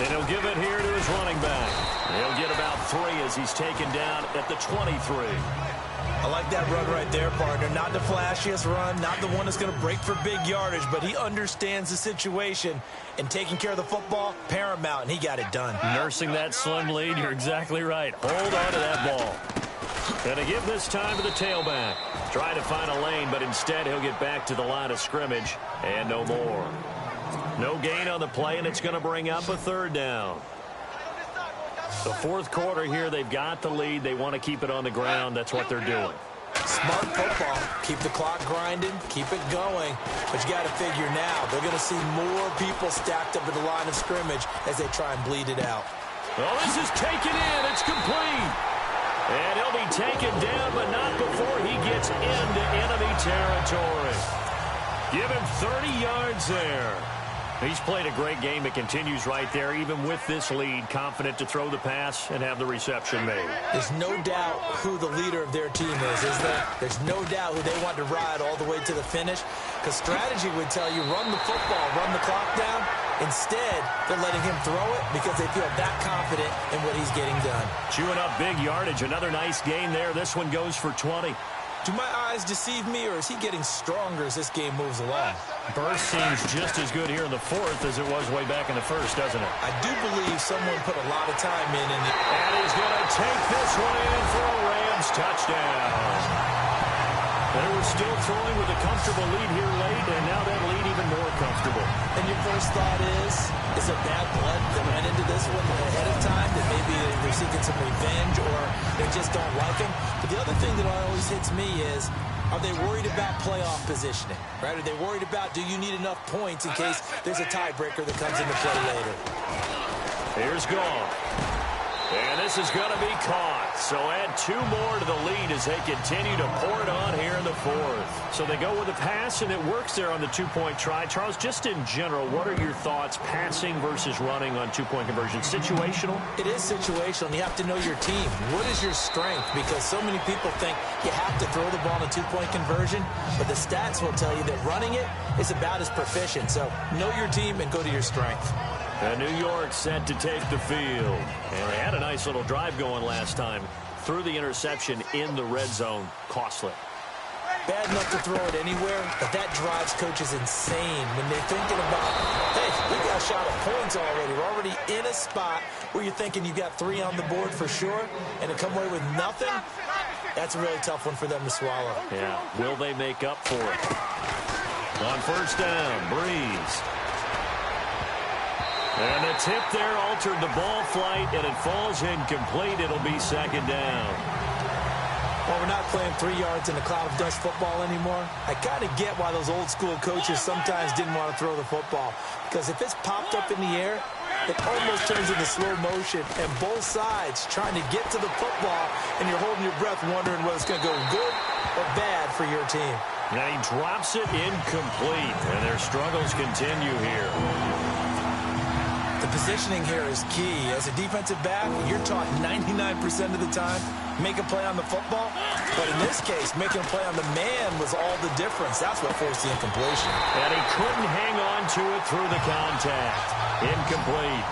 And he'll give it here to his running back. He'll get about 3 as he's taken down at the 23. I like that run right there, partner. Not the flashiest run, not the one that's going to break for big yardage, but he understands the situation, and taking care of the football, paramount, and he got it done. Nursing that slim lead, you're exactly right. Hold on to that ball. Going to give this time to the tailback. Try to find a lane, but instead he'll get back to the line of scrimmage, and no more. No gain on the play, and it's going to bring up a third down. The fourth quarter here, they've got the lead. They want to keep it on the ground. That's what they're doing. Smart football. Keep the clock grinding. Keep it going. But you got to figure now, they're going to see more people stacked up at the line of scrimmage as they try and bleed it out. Well, this is taken in. It's complete. And he'll be taken down, but not before he gets into enemy territory. Give him 30 yards there. He's played a great game. It continues right there, even with this lead, confident to throw the pass and have the reception made. There's no doubt who the leader of their team is there? There's no doubt who they want to ride all the way to the finish, because strategy would tell you run the football, run the clock down. Instead, they're letting him throw it because they feel that confident in what he's getting done. Chewing up big yardage. Another nice gain there. This one goes for 20. Do my eyes deceive me, or is he getting stronger as this game moves along? Burst seems just as good here in the fourth as it was way back in the first, doesn't it? I do believe someone put a lot of time in the... And he's going to take this one in for a Rams touchdown. They were still throwing with a comfortable lead here late, and now that lead even more comfortable. And your first thought is it bad blood that went into this one ahead of time, that maybe they're seeking some revenge or they just don't like him? But the other thing that always hits me is, are they worried about playoff positioning? Right? Are they worried about, do you need enough points in case there's a tiebreaker that comes into play later? Here's Goff. And this is going to be caught. So add 2 more to the lead as they continue to pour it on here in the fourth. So they go with a pass, and it works there on the 2-point try. Charles, just in general, what are your thoughts passing versus running on 2-point conversion? Situational? It is situational. You have to know your team. What is your strength? Because so many people think you have to throw the ball in a 2-point conversion, but the stats will tell you that running it is about as proficient. So know your team and go to your strength. And New York set to take the field. And they had a nice little drive going last time. Threw the interception in the red zone. Costly. Bad enough to throw it anywhere, but that drives coaches insane when they're thinking about, hey, we got a shot at points already. We're already in a spot where you're thinking you got 3 on the board for sure, and to come away with nothing, that's a really tough one for them to swallow. Yeah. Will they make up for it? On first down, Breeze. And the tip there altered the ball flight, and it falls incomplete. It'll be second down. Well, we're not playing 3 yards in a cloud of dust football anymore. I kind of get why those old school coaches sometimes didn't want to throw the football. Because if it's popped up in the air, it almost turns into slow motion. And both sides trying to get to the football, and you're holding your breath wondering whether it's going to go good or bad for your team. Now he drops it incomplete, and their struggles continue here. The positioning here is key. As a defensive back, you're taught 99% of the time, make a play on the football. But in this case, making a play on the man was all the difference. That's what forced the incompletion. And he couldn't hang on to it through the contact. Incomplete.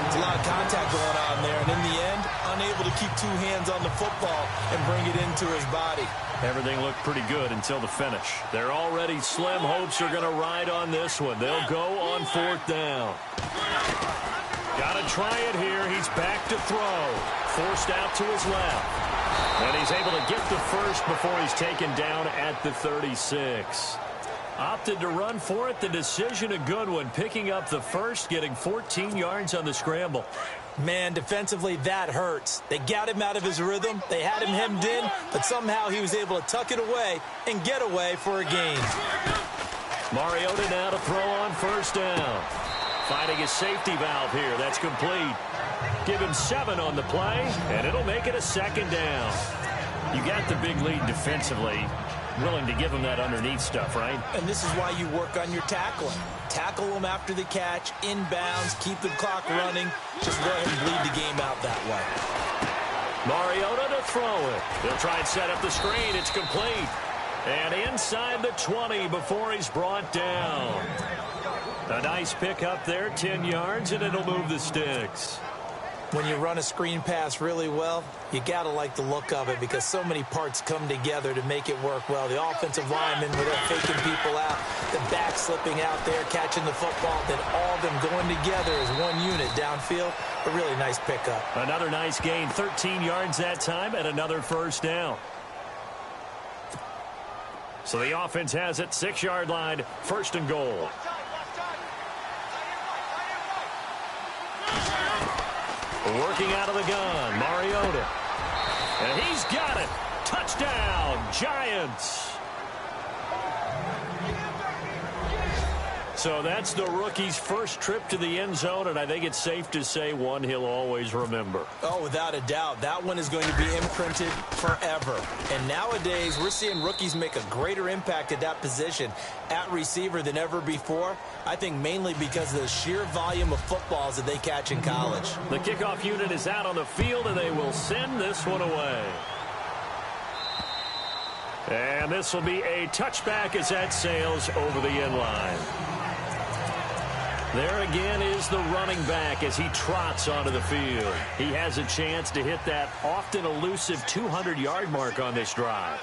It's a lot of contact going on there, and in the end, unable to keep two hands on the football and bring it into his body. Everything looked pretty good until the finish. Their already slim hopes are going to ride on this one. They'll go on 4th down. Got to try it here. He's back to throw. Forced out to his left. And he's able to get the first before he's taken down at the 36. Opted to run for it. The decision a good one. Picking up the first, getting 14 yards on the scramble. Man, defensively, that hurts. They got him out of his rhythm. They had him hemmed in, but somehow he was able to tuck it away and get away for a gain. Mariota now to throw on 1st down. Finding his safety valve here. That's complete. Give him 7 on the play, and it'll make it a 2nd down. You got the big lead defensively. Willing to give him that underneath stuff, right? And this is why you work on your tackling. Tackle them after the catch, inbounds, keep the clock running. Just go ahead and bleed the game out that way. Mariota to throw it. They'll try and set up the screen. It's complete. And inside the 20 before he's brought down. A nice pick up there, 10 yards, and it'll move the sticks. When you run a screen pass really well, you got to like the look of it because so many parts come together to make it work well. The offensive linemen where they're faking people out, the back slipping out there, catching the football, then all of them going together as one unit downfield. A really nice pickup. Another nice gain, 13 yards that time, and another 1st down. So the offense has it, 6-yard line, 1st and goal. Working out of the gun, Mariota. And he's got it. Touchdown, Giants. So that's the rookie's first trip to the end zone, and I think it's safe to say one he'll always remember. Oh, without a doubt. That one is going to be imprinted forever. And nowadays, we're seeing rookies make a greater impact at that position at receiver than ever before. I think mainly because of the sheer volume of footballs that they catch in college. The kickoff unit is out on the field, and they will send this one away. And this will be a touchback as that sails over the end line. There again is the running back as he trots onto the field. He has a chance to hit that often elusive 200-yard mark on this drive.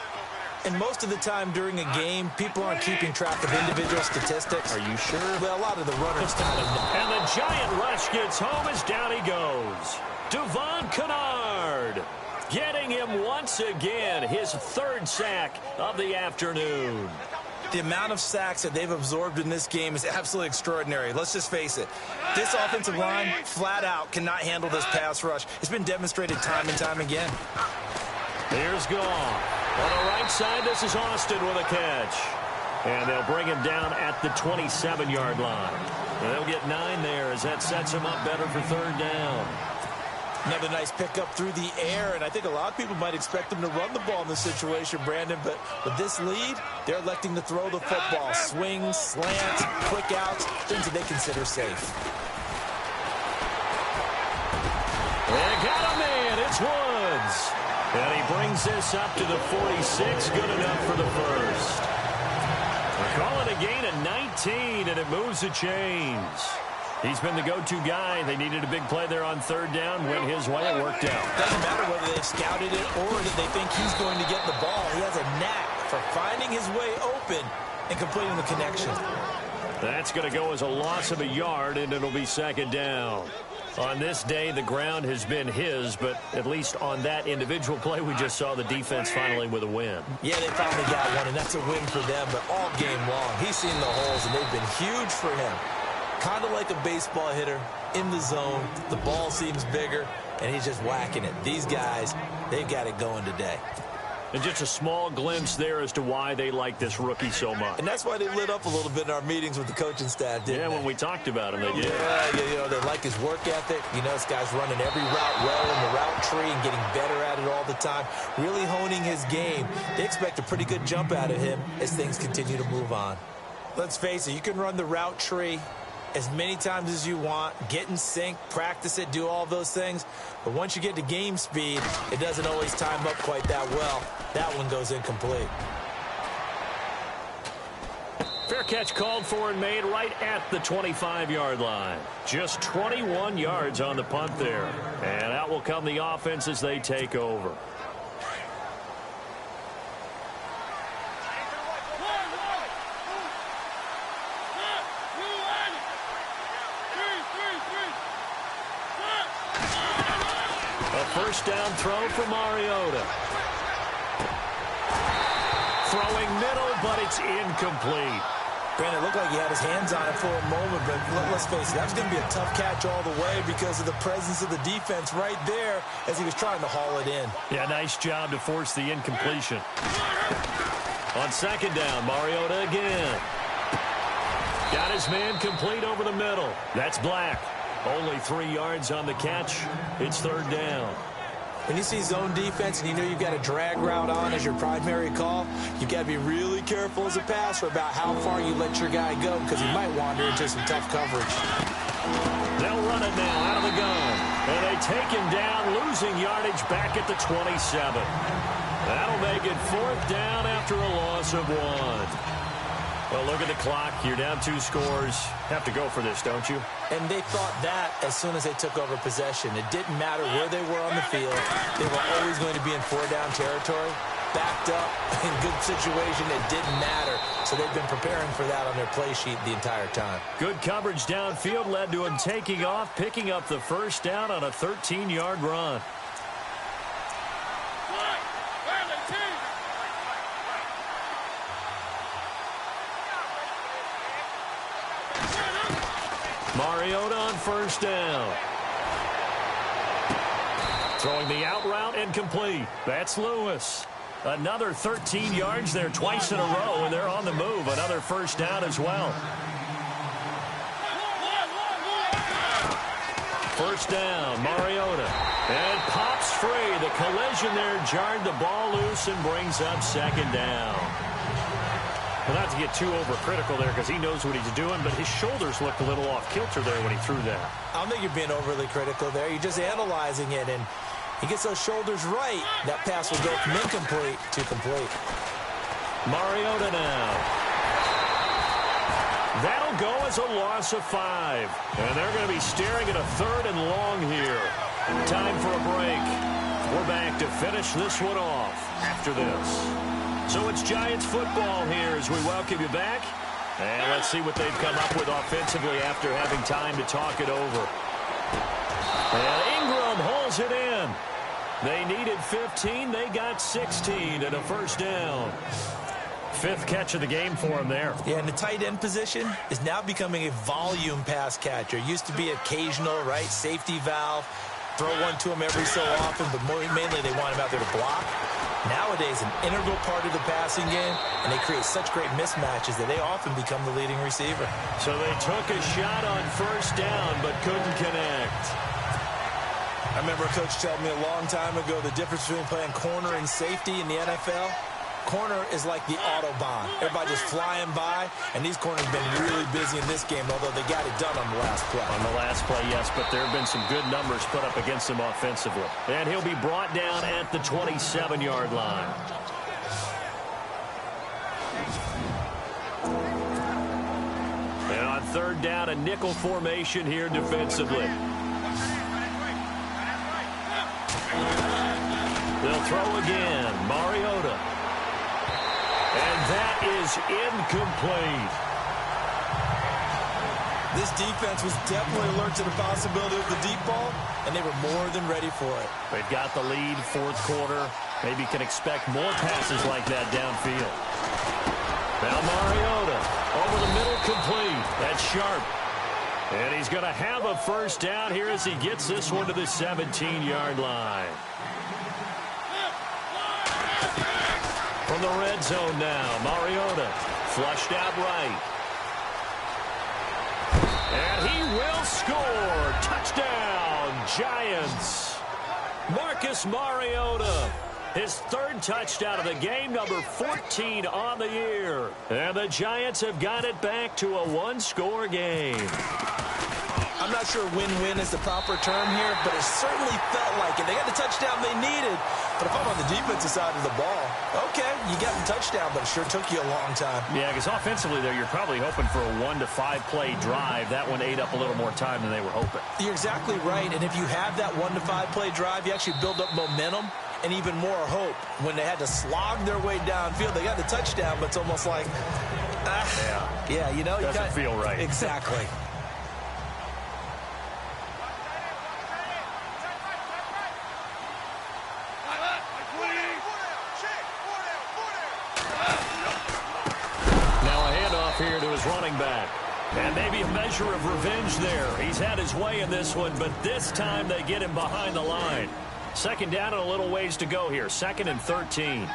And most of the time during a game, people aren't keeping track of individual statistics. Are you sure? Well, a lot of the runners kind of know. And the giant rush gets home as down he goes. Devon Kennard getting him once again, his 3rd sack of the afternoon. The amount of sacks that they've absorbed in this game is absolutely extraordinary. Let's just face it. This offensive line, flat out, cannot handle this pass rush. It's been demonstrated time and time again. Here's Goff. On the right side, this is Austin with a catch. And they'll bring him down at the 27-yard line. And they'll get 9 there as that sets him up better for 3rd down. Another nice pickup through the air, and I think a lot of people might expect them to run the ball in this situation, Brandon, but with this lead, they're electing to throw the football. Swings, slants, quick outs, things that they consider safe. They got a man. It's Woods. And he brings this up to the 46. Good enough for the first. We're calling a gain of 19, and it moves the chains. He's been the go-to guy. They needed a big play there on 3rd down. Went his way. It worked out. Doesn't matter whether they've scouted it or that they think he's going to get the ball. He has a knack for finding his way open and completing the connection. That's going to go as a loss of a yard, and it'll be 2nd down. On this day, the ground has been his, but at least on that individual play, we just saw the defense finally with a win. Yeah, they finally got one, and that's a win for them, but all game long, he's seen the holes, and they've been huge for him. Kind of like a baseball hitter in the zone. The ball seems bigger, and he's just whacking it. These guys, they've got it going today. And just a small glimpse there as to why they like this rookie so much. And that's why they lit up a little bit in our meetings with the coaching staff, didn't they? When we talked about him, they did. Yeah, you know, they like his work ethic. You know, this guy's running every route well in the route tree and getting better at it all the time, really honing his game. They expect a pretty good jump out of him as things continue to move on. Let's face it, you can run the route tree as many times as you want, get in sync, practice it, do all those things. But once you get to game speed, it doesn't always time up quite that well. That one goes incomplete. Fair catch called for and made right at the 25-yard line. Just 21 yards on the punt there. And out will come the offense as they take over. A first down throw for Mariota. Throwing middle, but it's incomplete. Brandon, it looked like he had his hands on it for a moment, but let's face it, that's going to be a tough catch all the way because of the presence of the defense right there as he was trying to haul it in. Yeah, nice job to force the incompletion. On second down, Mariota again. Got his man complete over the middle. That's Black. Only 3 yards on the catch. It's third down. When you see zone defense and you know you've got a drag route on as your primary call, you've got to be really careful as a passer about how far you let your guy go because he might wander into some tough coverage. They'll run it now out of the gun. And they take him down, losing yardage back at the 27. That'll make it fourth down after a loss of 1. Well, look at the clock. You're down 2 scores. Have to go for this, don't you? And they thought that as soon as they took over possession. It didn't matter where they were on the field. They were always going to be in 4-down territory. Backed up, in good situation, it didn't matter. So they've been preparing for that on their play sheet the entire time. Good coverage downfield led to him taking off, picking up the first down on a 13-yard run. Mariota on first down. Throwing the out route incomplete. That's Lewis. Another 13 yards there twice in a row, and they're on the move. Another first down as well. First down, Mariota. And pops free. The collision there jarred the ball loose and brings up second down. Well, not to get too overcritical there because he knows what he's doing, but his shoulders looked a little off-kilter there when he threw that. I don't think you're being overly critical there. You're just analyzing it, and he gets those shoulders right. That pass will go from incomplete to complete. Mariota now. That'll go as a loss of 5. And they're going to be staring at a third and long here. Time for a break. We're back to finish this one off after this. So it's Giants football here as we welcome you back. And let's see what they've come up with offensively after having time to talk it over. And Ingram holds it in. They needed 15. They got 16 and a first down. 5th catch of the game for him there. Yeah, and the tight end position is now becoming a volume pass catcher. Used to be occasional, right? Safety valve. Throw one to him every so often, but mainly they want him out there to block. Nowadays, an integral part of the passing game, and they create such great mismatches that they often become the leading receiver. So they took a shot on first down, but couldn't connect. I remember a coach telling me a long time ago the difference between playing corner and safety in the NFL. Corner is like the Autobahn. Everybody just flying by, and these corners have been really busy in this game, although they got it done on the last play. On the last play, yes, but there have been some good numbers put up against him offensively. And he'll be brought down at the 27-yard line. And on third down, a nickel formation here defensively. They'll throw again. Mariota. And that is incomplete. This defense was definitely alert to the possibility of the deep ball, and they were more than ready for it. They've got the lead, fourth quarter. Maybe can expect more passes like that downfield. Now Mariota over the middle, complete. That's sharp. And he's going to have a first down here as he gets this one to the 17-yard line. From the red zone now, Mariota flushed out right. And he will score. Touchdown, Giants. Marcus Mariota His third touchdown of the game, number 14 on the year. And the Giants have got it back to a one-score game. I'm not sure win-win is the proper term here, but it certainly felt like it. They got the touchdown they needed, but if I'm on the defensive side of the ball, okay, you got the touchdown, but it sure took you a long time. Yeah, because offensively there, you're probably hoping for a 1 to 5 play drive. That one ate up a little more time than they were hoping. You're exactly right, and if you have that 1 to 5 play drive, you actually build up momentum and even more hope. When they had to slog their way downfield, they got the touchdown, but it's almost like, yeah, you know. Doesn't feel right. Exactly. Here to his running back. And maybe a measure of revenge there. He's had his way in this one, but this time they get him behind the line. Second down and a little ways to go here. 2nd and 13.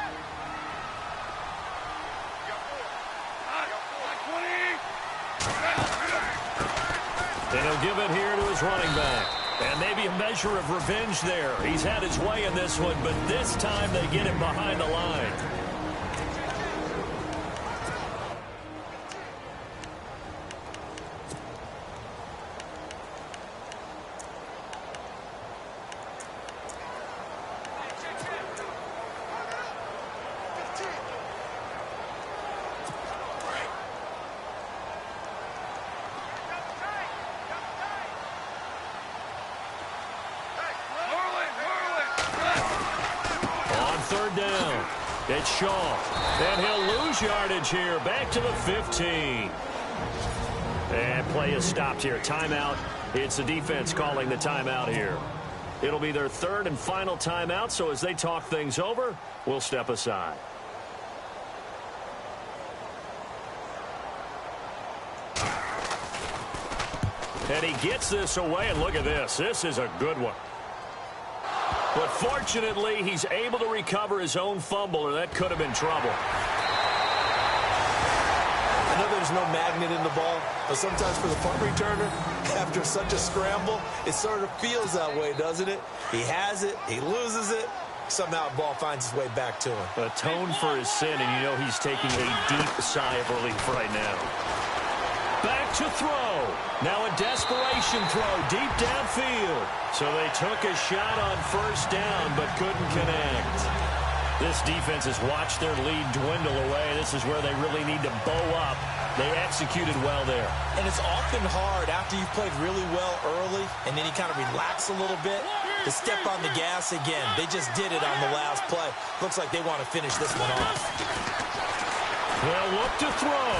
And he'll give it here to his running back. And maybe a measure of revenge there. He's had his way in this one, but this time they get him behind the line. Down. It's Shaw. And he'll lose yardage here. Back to the 15. And play is stopped here. Timeout. It's the defense calling the timeout here. It'll be their third and final timeout, so as they talk things over, we'll step aside. And he gets this away, and look at this. This is a good one. But fortunately, he's able to recover his own fumble, or that could have been trouble. I know there's no magnet in the ball, but sometimes for the punt returner, after such a scramble, it sort of feels that way, doesn't it? He has it, he loses it, somehow the ball finds its way back to him. Atone for his sin, and you know he's taking a deep sigh of relief right now. Back to throw. Now a desperation throw deep downfield. So they took a shot on first down but couldn't connect. This defense has watched their lead dwindle away. This is where they really need to bow up. They executed well there. And it's often hard after you've played really well early and then you kind of relax a little bit to step on the gas again. They just did it on the last play. Looks like they want to finish this one off. They'll look to throw.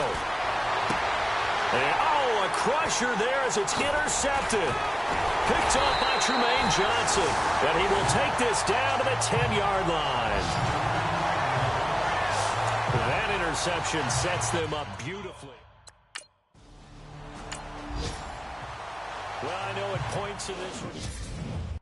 And, a crusher there as it's intercepted. Picked off by Tremaine Johnson. And he will take this down to the 10-yard line. That interception sets them up beautifully. Well, I know at points in this one.